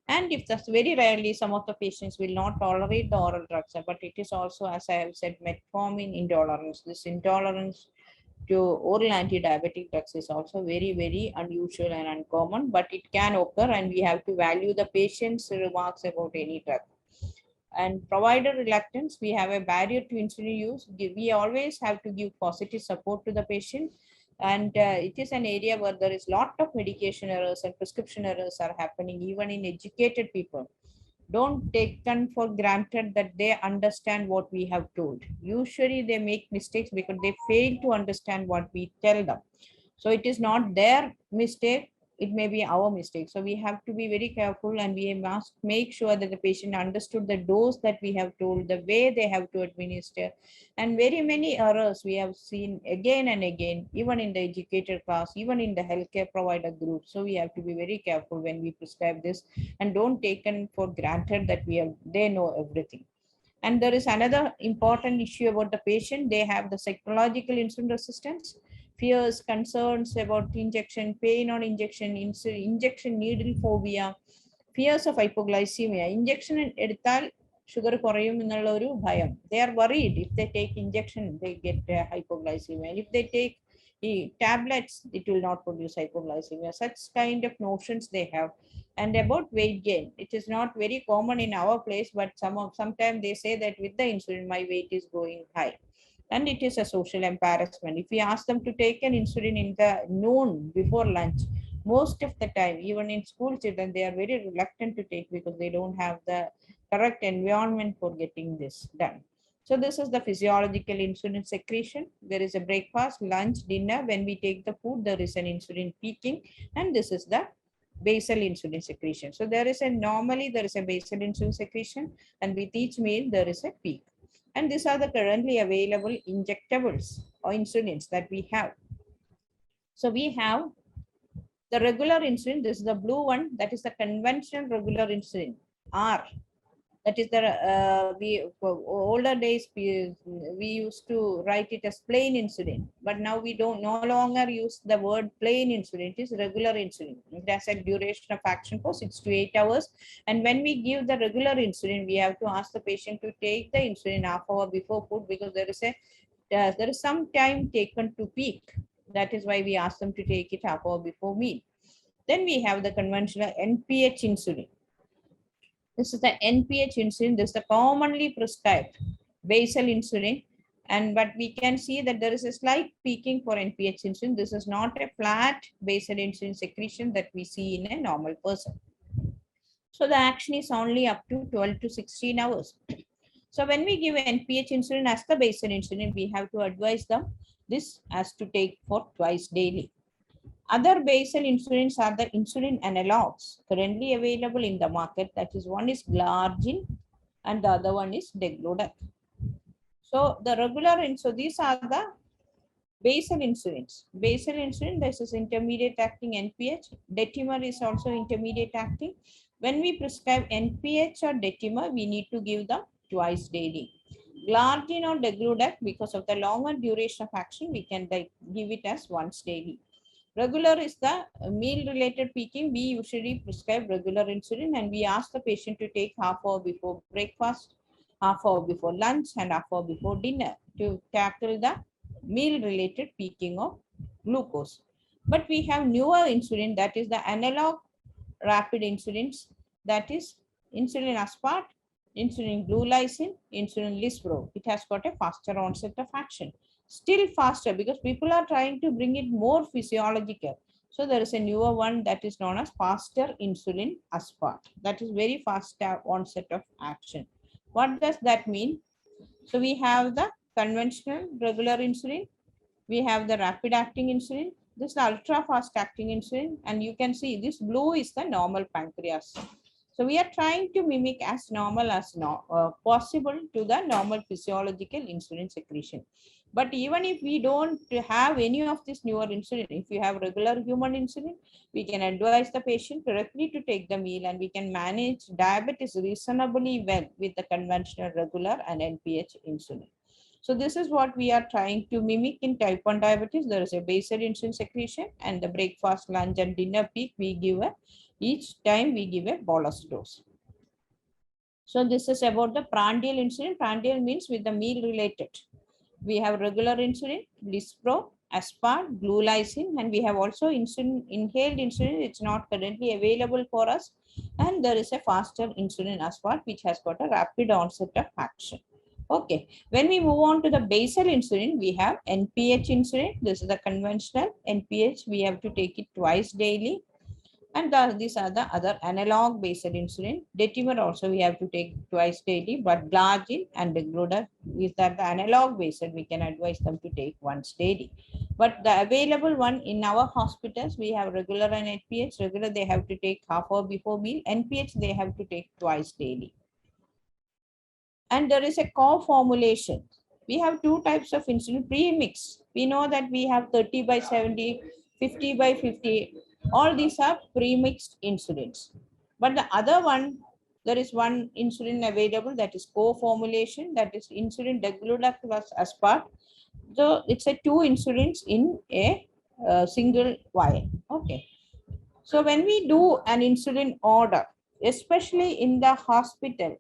And if that's very rarely, some of the patients will not tolerate the oral drugs, but it is also, as I have said, metformin intolerance. This intolerance to oral anti-diabetic drugs is also very, very unusual and uncommon, but it can occur, and we have to value the patient's remarks about any drug. And provider reluctance, we have a barrier to insulin use. We always have to give positive support to the patient. And it is an area where there is a lot of medication errors and prescription errors are happening, even in educated people. Don't take them for granted that they understand what we have told. Usually they make mistakes because they fail to understand what we tell them. So it is not their mistake, it may be our mistake. So we have to be very careful, and we must make sure that the patient understood the dose that we have told, the way they have to administer. And very many errors we have seen again and again, even in the educated class, even in the healthcare provider group. So we have to be very careful when we prescribe this, and don't take it for granted that they know everything. And there is another important issue about the patient. They have the psychological insulin resistance, fears, concerns about injection, pain on injection, injection needle phobia, fears of hypoglycemia. Injection എടുത്താൽ sugar കുറയും എന്നുള്ള ഒരു ഭയം. They are worried if they take injection, they get hypoglycemia. And if they take tablets, it will not produce hypoglycemia. Such kind of notions they have. And about weight gain, it is not very common in our place, but sometimes they say that with the insulin, my weight is going high. And it is a social embarrassment. If we ask them to take an insulin in the noon before lunch, most of the time, even in school children, they are very reluctant to take because they don't have the correct environment for getting this done. So this is the physiological insulin secretion. There is a breakfast, lunch, dinner. When we take the food, there is an insulin peaking, and this is the basal insulin secretion. So normally there is a basal insulin secretion, and with each meal there is a peak. And these are the currently available injectables or insulins that we have. So we have the regular insulin. This is the blue one. That is the conventional regular insulin, R. That is the for older days we used to write it as plain insulin, but now we don't no longer use the word plain insulin. It is regular insulin. It has a duration of action for 6 to 8 hours. And when we give the regular insulin, we have to ask the patient to take the insulin half hour before food, because there is some time taken to peak. That is why we ask them to take it half hour before meal. Then we have the conventional NPH insulin. This is the NPH insulin. This is the commonly prescribed basal insulin. But we can see that there is a slight peaking for NPH insulin. This is not a flat basal insulin secretion that we see in a normal person. So the action is only up to 12 to 16 hours. So when we give NPH insulin as the basal insulin, we have to advise them this as to take for twice daily. Other basal insulins are the insulin analogs currently available in the market. That is, one is glargine and the other one is degludec. So the regular, so these are the basal insulins. Basal insulin, this is intermediate acting NPH. Detimer is also intermediate acting. When we prescribe NPH or detimer, we need to give them twice daily. Glargine or degludec, because of the longer duration of action, we can give it as once daily. Regular is the meal-related peaking. We usually prescribe regular insulin, and we ask the patient to take half hour before breakfast, half hour before lunch, and half hour before dinner to tackle the meal-related peaking of glucose. But we have newer insulin, that is the analog rapid insulins, that is insulin aspart insulin glulysin, insulin lispro. It has got a faster onset of action. Still faster because people are trying to bring it more physiological. So there is a newer one that is known as faster insulin aspart. That is very fast onset of action. What does that mean? So we have the conventional regular insulin. We have the rapid acting insulin. This is the ultra fast acting insulin. And you can see this blue is the normal pancreas. So we are trying to mimic as normal as possible to the normal physiological insulin secretion. But even if we don't have any of this newer insulin, if you have regular human insulin, we can advise the patient directly to take the meal, and we can manage diabetes reasonably well with the conventional regular and NPH insulin. So this is what we are trying to mimic in type 1 diabetes. There is a basal insulin secretion, and the breakfast, lunch, and dinner peak we give each time we give a bolus dose. So this is about the prandial insulin. Prandial means with the meal related. We have regular insulin, lispro, aspart, glulysin, and we have also insulin, inhaled insulin. It's not currently available for us. And there is a faster insulin aspart, which has got a rapid onset of action. Okay, when we move on to the basal insulin, we have NPH insulin. This is the conventional NPH. We have to take it twice daily. And these are the other analog basal insulin. Detimer also we have to take twice daily, but glargine and degludec, these are the analog basal. We can advise them to take once daily. But the available one in our hospitals, we have regular and NPH. Regular they have to take half hour before meal. NPH they have to take twice daily. And there is a co-formulation. We have two types of insulin pre-mix. We know that we have 30 by 70, 50 by 50. All these are pre-mixed insulins. But the other one, there is one insulin available that is co-formulation, that is insulin degludec plus aspart. So it's a two insulins in a single vial. Okay. So when we do an insulin order, especially in the hospital,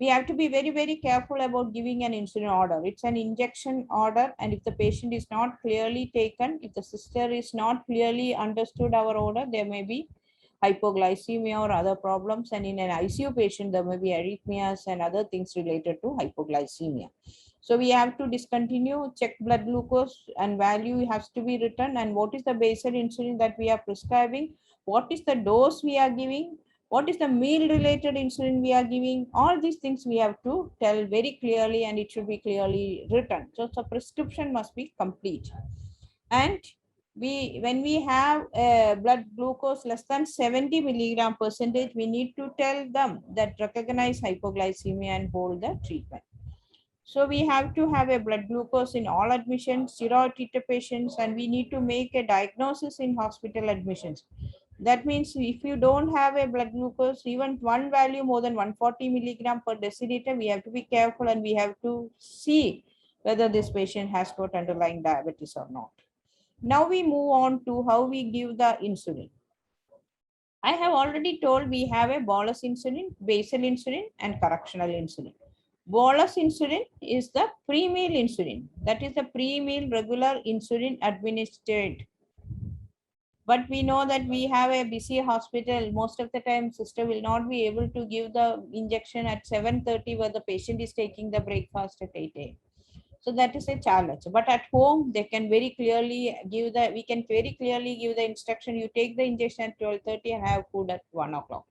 we have to be very, very careful about giving an insulin order. It's an injection order, and if the patient is not clearly taken, if the sister is not clearly understood our order, there may be hypoglycemia or other problems. And in an ICU patient, there may be arrhythmias and other things related to hypoglycemia. So we have to discontinue, check blood glucose, and value has to be written. And what is the basal insulin that we are prescribing? What is the dose we are giving? What is the meal related insulin we are giving? All these things we have to tell very clearly, and it should be clearly written. So prescription must be complete. And when we have blood glucose less than 70 milligram percentage, we need to tell them that recognize hypoglycemia and hold the treatment. So we have to have a blood glucose in all admissions, steroid treated patients, and we need to make a diagnosis in hospital admissions. That means if you don't have a blood glucose, even one value more than 140 milligram per deciliter, we have to be careful, and we have to see whether this patient has got underlying diabetes or not. Now we move on to how we give the insulin. I have already told we have a bolus insulin, basal insulin, and correctional insulin. Bolus insulin is the pre-meal insulin. That is the pre-meal regular insulin administered. But we know that we have a busy hospital. Most of the time, sister will not be able to give the injection at 7:30 where the patient is taking the breakfast at 8 a.m. So that is a challenge. But at home, they can very clearly give we can very clearly give the instruction, you take the injection at 12:30 and have food at 1 o'clock.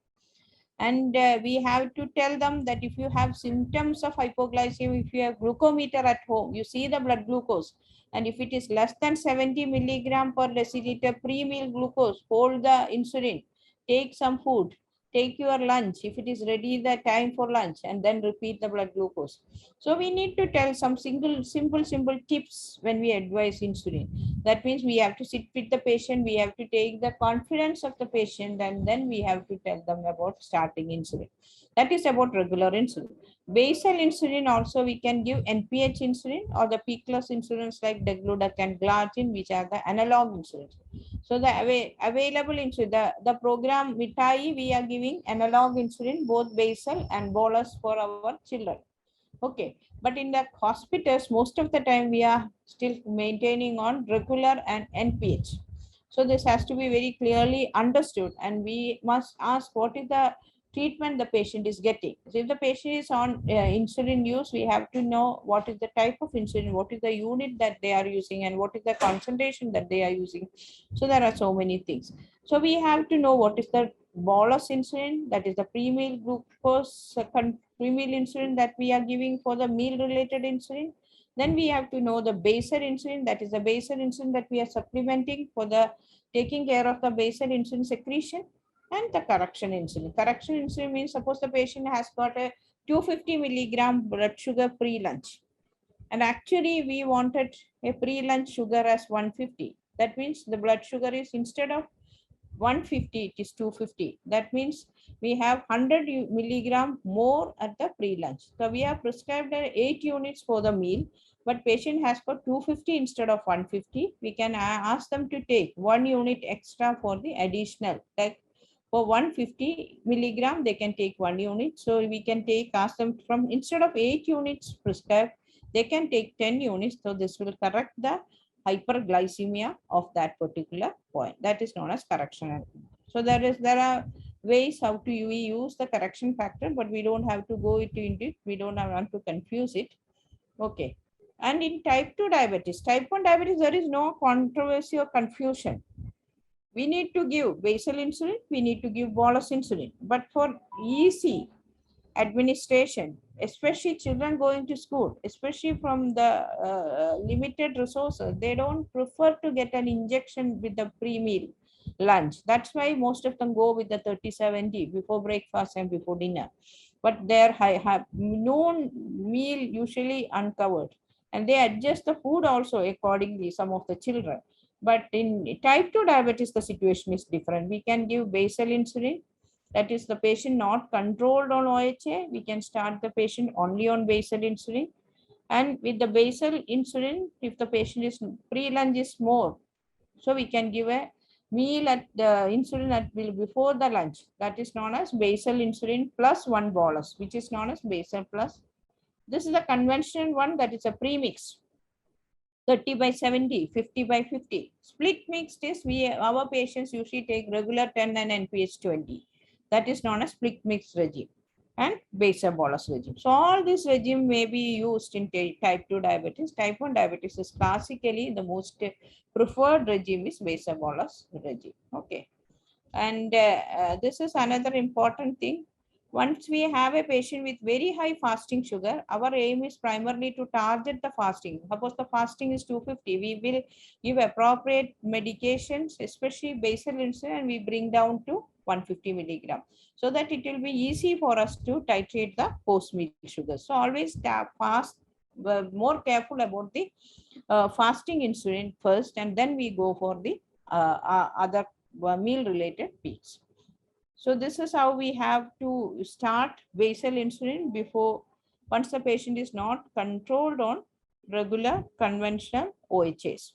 And we have to tell them that if you have symptoms of hypoglycemia, if you have glucometer at home, you see the blood glucose. And if it is less than 70 milligram per deciliter pre-meal glucose, hold the insulin, take some food, take your lunch. If it is ready, the time for lunch, and then repeat the blood glucose. So we need to tell some simple tips when we advise insulin. That means we have to sit with the patient, we have to take the confidence of the patient, and then we have to tell them about starting insulin. That is about regular insulin. Basal insulin also we can give NPH insulin or the peakless insulins like degludec and glargine, which are the analog insulins. So the available insulin, the program Mitai, we are giving analog insulin, both basal and bolus for our children. Okay, but in the hospitals, most of the time we are still maintaining on regular and NPH. So this has to be very clearly understood, and we must ask what is the treatment the patient is getting. So if the patient is on insulin use, we have to know what is the type of insulin, what is the unit that they are using, and what is the concentration that they are using. So there are so many things. So we have to know what is the bolus insulin, that is the pre-meal glucose, pre-meal insulin that we are giving for the meal related insulin. Then we have to know the basal insulin, that is the basal insulin that we are supplementing for the taking care of the basal insulin secretion, and the correction insulin. Correction insulin means suppose the patient has got a 250 milligram blood sugar pre-lunch, and actually we wanted a pre-lunch sugar as 150. That means the blood sugar is, instead of 150, it is 250. That means we have 100 milligram more at the pre-lunch. So we have prescribed 8 units for the meal, but patient has got 250 instead of 150. We can ask them to take 1 unit extra for the additional. Like for 150 milligram, they can take 1 unit. So we can ask them from, instead of 8 units prescribed, they can take 10 units. So this will correct the hyperglycemia of that particular point. That is known as correction. So there are ways how to we use the correction factor, but we don't have to go into it. We don't want to confuse it. Okay. And in type 2 diabetes, type 1 diabetes, there is no controversy or confusion. We need to give basal insulin, we need to give bolus insulin. But for easy administration, especially children going to school, especially from the limited resources, they don't prefer to get an injection with the pre-meal lunch. That's why most of them go with the 30-70 before breakfast and before dinner. But their have noon meal usually uncovered, and they adjust the food also accordingly, some of the children. But in type 2 diabetes, the situation is different. We can give basal insulin, that is the patient not controlled on OHA. We can start the patient only on basal insulin. And with the basal insulin, if the patient is pre-lunch is more, so we can give a meal at the insulin at before the lunch. That is known as basal insulin plus 1 bolus, which is known as basal plus. This is the conventional one, that is a premix. 30/70, 50/50. Split mixed is our patients usually take regular 10 and NPH 20. That is known as split mixed regime and basal bolus regime. So all this regime may be used in type 2 diabetes. Type 1 diabetes is classically the most preferred regime is basal bolus regime. Okay. And this is another important thing. Once we have a patient with very high fasting sugar, our aim is primarily to target the fasting. Suppose the fasting is 250, we will give appropriate medications, especially basal insulin, and we bring down to 150 milligram, so that it will be easy for us to titrate the post-meal sugar. So always more careful about the fasting insulin first, and then we go for the other meal related peaks. So this is how we have to start basal insulin before, once the patient is not controlled on regular conventional OHAs.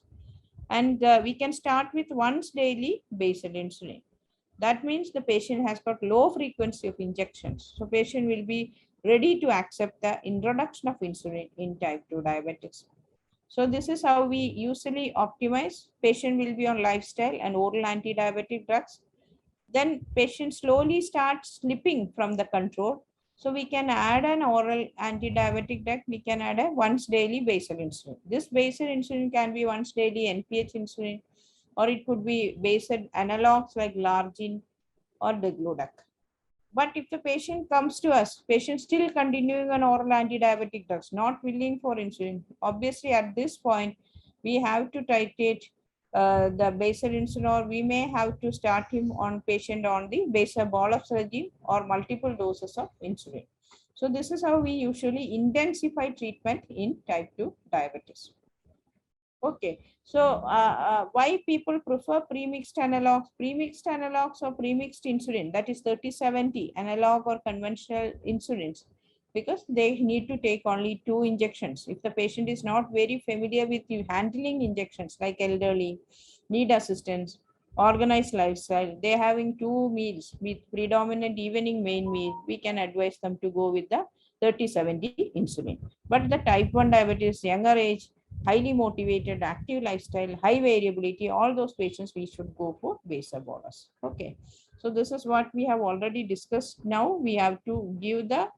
And we can start with once daily basal insulin. That means the patient has got low frequency of injections. So patient will be ready to accept the introduction of insulin in type 2 diabetics. So this is how we usually optimize. Patient will be on lifestyle and oral anti-diabetic drugs. Then patient slowly starts slipping from the control. So we can add an oral anti-diabetic drug. We can add a once daily basal insulin. This basal insulin can be once daily NPH insulin, or it could be basal analogs like Largin or Degludec. But if the patient comes to us, patient still continuing on oral anti-diabetic drugs, not willing for insulin, obviously at this point, we have to titrate the basal insulin, or we may have to start him on patient on the basal bolus regime or multiple doses of insulin. So this is how we usually intensify treatment in type 2 diabetes. Okay, so why people prefer premixed analogs? Premixed analogs or premixed insulin, that is 30-70 analog or conventional insulins, because they need to take only 2 injections. If the patient is not very familiar with handling injections, like elderly, need assistance, organized lifestyle, they having 2 meals with predominant evening main meal, we can advise them to go with the 30-70 insulin. But the type 1 diabetes, younger age, highly motivated, active lifestyle, high variability, all those patients we should go for basal bolus. Okay. So this is what we have already discussed. Now we have to give the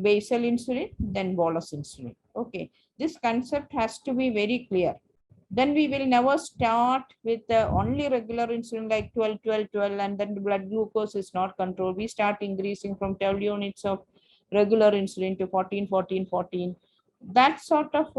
basal insulin, then bolus insulin. Okay, this concept has to be very clear. Then we will never start with the only regular insulin like 12, 12, 12, and then the blood glucose is not controlled. We start increasing from 12 units of regular insulin to 14, 14, 14. That sort of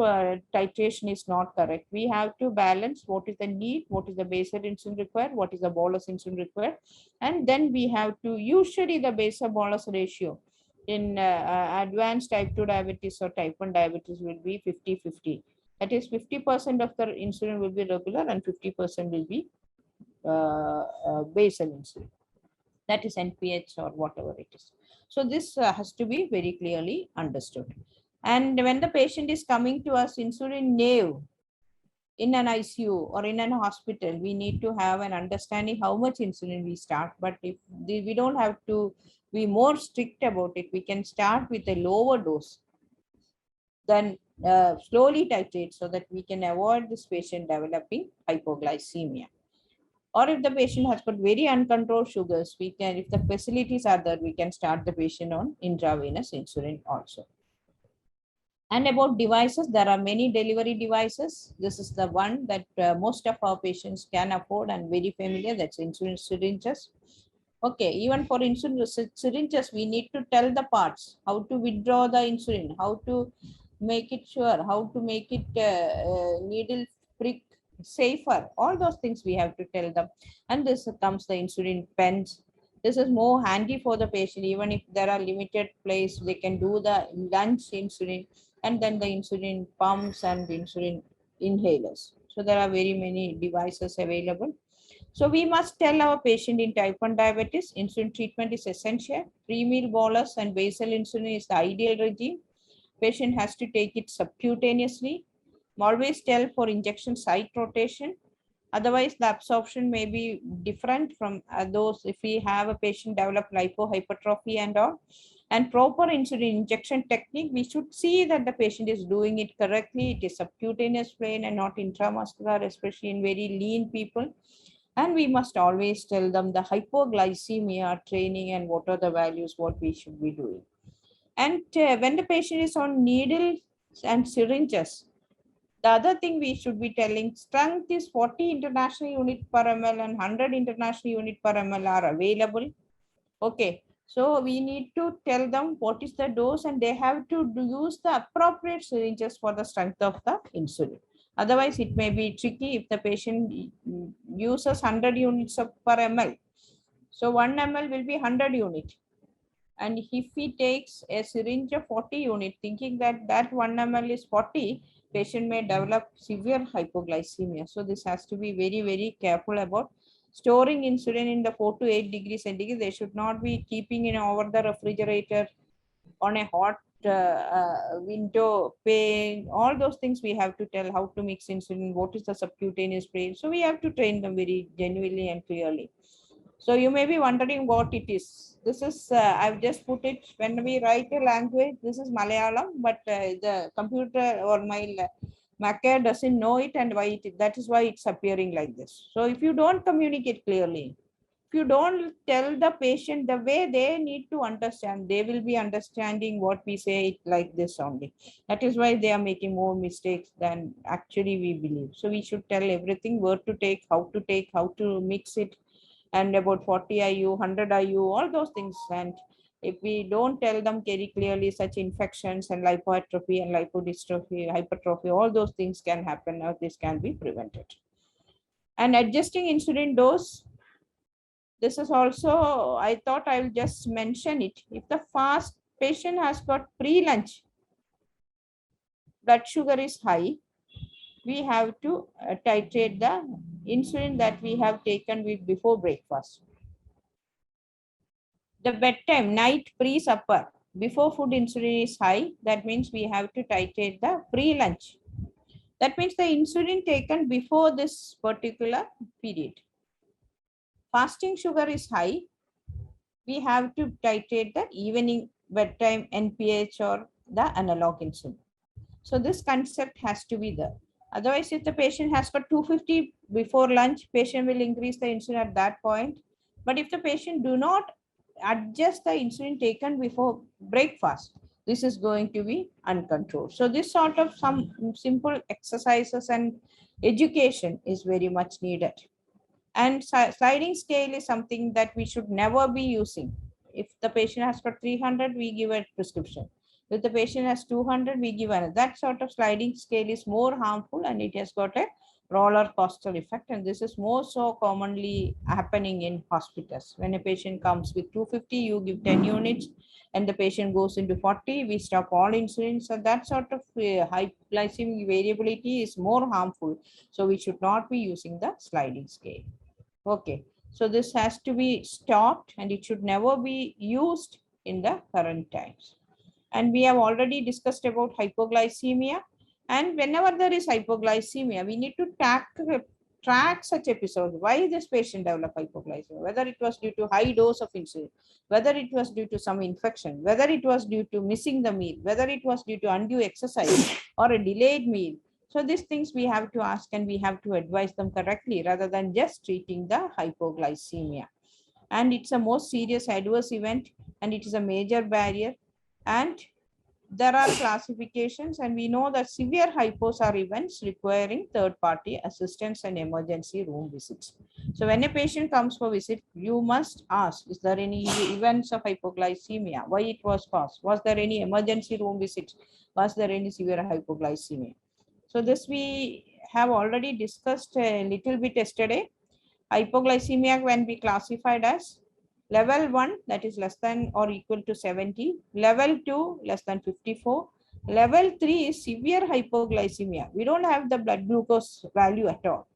titration is not correct. We have to balance what is the need, what is the basal insulin required, what is the bolus insulin required, and then we have to usually the basal bolus ratio in advanced type 2 diabetes or type 1 diabetes will be 50-50. That is 50% of the insulin will be regular and 50% will be basal insulin. That is NPH or whatever it is. So this has to be very clearly understood. And when the patient is coming to us insulin naive in an ICU or in an hospital, we need to have an understanding how much insulin we start. But if we don't have to be more strict about it, we can start with a lower dose, then slowly titrate so that we can avoid this patient developing hypoglycemia. Or if the patient has got very uncontrolled sugars, we can, if the facilities are there, we can start the patient on intravenous insulin also. And about devices, there are many delivery devices. This is the one that most of our patients can afford and very familiar, that's insulin syringes. Okay, even for insulin syringes, we need to tell the parts, how to withdraw the insulin, how to make it sure, how to make it needle prick safer. All those things we have to tell them. And this comes the insulin pens. This is more handy for the patient. Even if there are limited place, they can do the lunch insulin and then the insulin pumps and insulin inhalers. So there are very many devices available. So we must tell our patient in type 1 diabetes, insulin treatment is essential. Pre-meal bolus and basal insulin is the ideal regime. Patient has to take it subcutaneously. Always tell for injection site rotation. Otherwise, the absorption may be different from those if we have a patient develop lipohypertrophy and all. And proper insulin injection technique, we should see that the patient is doing it correctly. It is subcutaneous plain and not intramuscular, especially in very lean people. And we must always tell them the hypoglycemia training and what are the values, what we should be doing. And when the patient is on needles and syringes, the other thing we should be telling, strength is 40 international unit per ml and 100 international unit per ml are available. Okay, so we need to tell them what is the dose and they have to use the appropriate syringes for the strength of the insulin. Otherwise, it may be tricky if the patient uses 100 units per ml. So 1 ml will be 100 unit. And if he takes a syringe of 40 unit, thinking that 1 ml is 40, patient may develop severe hypoglycemia. So this has to be very, very careful about storing insulin in the 4 to 8 degrees centigrade. They should not be keeping it over the refrigerator on a hot window pane. All those things we have to tell, how to mix insulin, what is the subcutaneous spray. So we have to train them very genuinely and clearly. So you may be wondering what it is. This is, I've just put it, when we write a language, this is Malayalam, but the computer or my Mac doesn't know it and why it, that is why it's appearing like this. So if you don't communicate clearly, if you don't tell the patient the way they need to understand, they will be understanding what we say it like this only. That is why they are making more mistakes than actually we believe. So we should tell everything, where to take, how to mix it, and about 40 IU, 100 IU, all those things. And if we don't tell them very clearly, such infections and lipoatrophy and lipodystrophy, hypertrophy, all those things can happen, or this can be prevented. And adjusting insulin dose, this is also, I thought I will just mention it. If the fast patient has got pre-lunch, blood sugar is high, we have to titrate the insulin that we have taken with before breakfast. The bedtime, night pre-supper, before food insulin is high, that means we have to titrate the pre-lunch. That means the insulin taken before this particular period. Fasting sugar is high, we have to titrate the evening bedtime NPH or the analog insulin. So this concept has to be there. Otherwise, if the patient has got 250 before lunch, patient will increase the insulin at that point. But if the patient do not adjust the insulin taken before breakfast, this is going to be uncontrolled. So this sort of some simple exercises and education is very much needed. And sliding scale is something that we should never be using. If the patient has got 300, we give a prescription. If the patient has 200, we give another. That sort of sliding scale is more harmful, and it has got a roller coaster effect. And this is more so commonly happening in hospitals. When a patient comes with 250, you give 10 units, and the patient goes into 40, we stop all insulin. So that sort of high glycemic variability is more harmful. So we should not be using the sliding scale. Okay, so this has to be stopped, and it should never be used in the current times. And we have already discussed about hypoglycemia. And whenever there is hypoglycemia, we need to track such episodes. Why this patient developed hypoglycemia? Whether it was due to high dose of insulin, whether it was due to some infection, whether it was due to missing the meal, whether it was due to undue exercise or a delayed meal. So these things we have to ask, and we have to advise them correctly rather than just treating the hypoglycemia. And it's a most serious adverse event, and it is a major barrier. And there are classifications, and we know that severe hypos are events requiring third-party assistance and emergency room visits. So when a patient comes for visit, you must ask, is there any events of hypoglycemia? Why it was caused? Was there any emergency room visit? Was there any severe hypoglycemia? So this we have already discussed a little bit yesterday. Hypoglycemia can be classified as level 1, that is less than or equal to 70, level 2 less than 54, level 3 is severe hypoglycemia. We don't have the blood glucose value at all.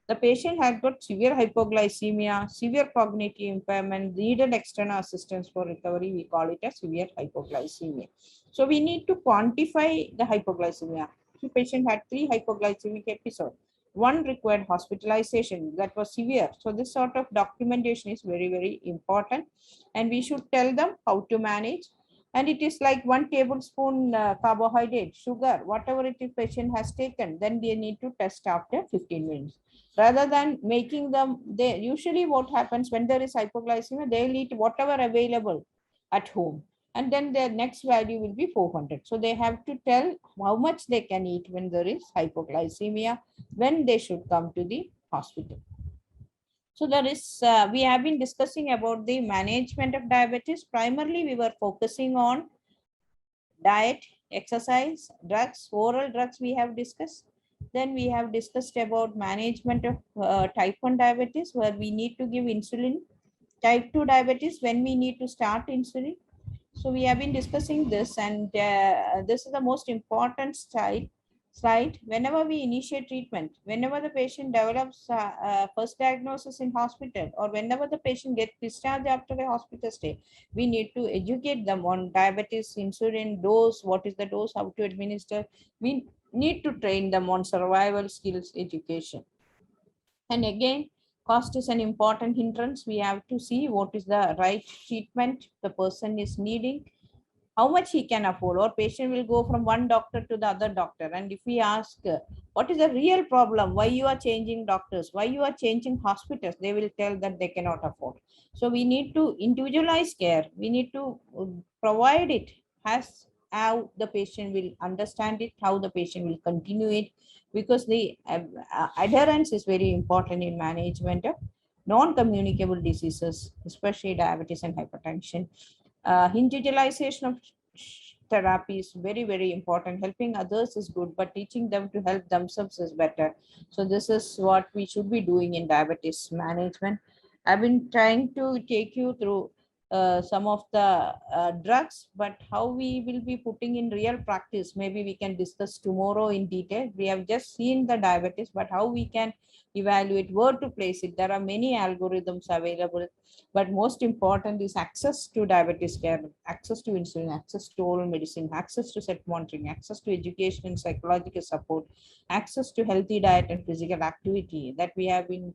The patient had got severe hypoglycemia, severe cognitive impairment, needed external assistance for recovery. We call it a severe hypoglycemia. So we need to quantify the hypoglycemia. The patient had 3 hypoglycemic episodes. One required hospitalization that was severe. So this sort of documentation is very, very important. And we should tell them how to manage. And it is like 1 tablespoon carbohydrate, sugar, whatever it is patient has taken, then they need to test after 15 minutes. Rather than making them, they usually what happens when there is hypoglycemia, they'll eat whatever available at home, and then their next value will be 400. So they have to tell how much they can eat when there is hypoglycemia, when they should come to the hospital. So there is, we have been discussing about the management of diabetes. Primarily, we were focusing on diet, exercise, drugs, oral drugs we have discussed. Then we have discussed about management of type 1 diabetes, where we need to give insulin. Type 2 diabetes, when we need to start insulin. So we have been discussing this, and this is the most important slide. Whenever we initiate treatment, whenever the patient develops first diagnosis in hospital, or whenever the patient gets discharged after a hospital stay, we need to educate them on diabetes, insulin dose, what is the dose, how to administer. We need to train them on survival skills education. And again, cost is an important hindrance. We have to see what is the right treatment the person is needing, how much he can afford, or patient will go from one doctor to the other doctor. And if we ask, what is the real problem, why you are changing doctors, why you are changing hospitals, they will tell that they cannot afford. So we need to individualize care. We need to provide it as how the patient will understand it, how the patient will continue it, because the adherence is very important in management of non-communicable diseases, especially diabetes and hypertension. Individualization of therapy is very, very important. Helping others is good, but teaching them to help themselves is better. So this is what we should be doing in diabetes management. I've been trying to take you through some of the drugs, but how we will be putting in real practice, maybe we can discuss tomorrow in detail. We have just seen the diabetes, but how we can evaluate where to place it. There are many algorithms available, but most important is access to diabetes care, access to insulin, access to oral medicine, access to set monitoring, access to education and psychological support, access to healthy diet and physical activity that we have been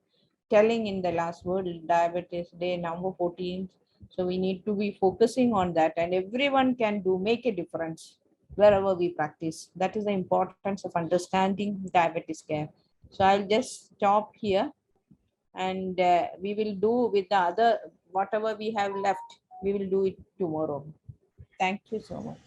telling in the last World Diabetes Day number 14. So we need to be focusing on that, and everyone can make a difference wherever we practice. That is the importance of understanding diabetes care. So I'll just stop here, and we will do with the other, whatever we have left, we will do it tomorrow. Thank you so much.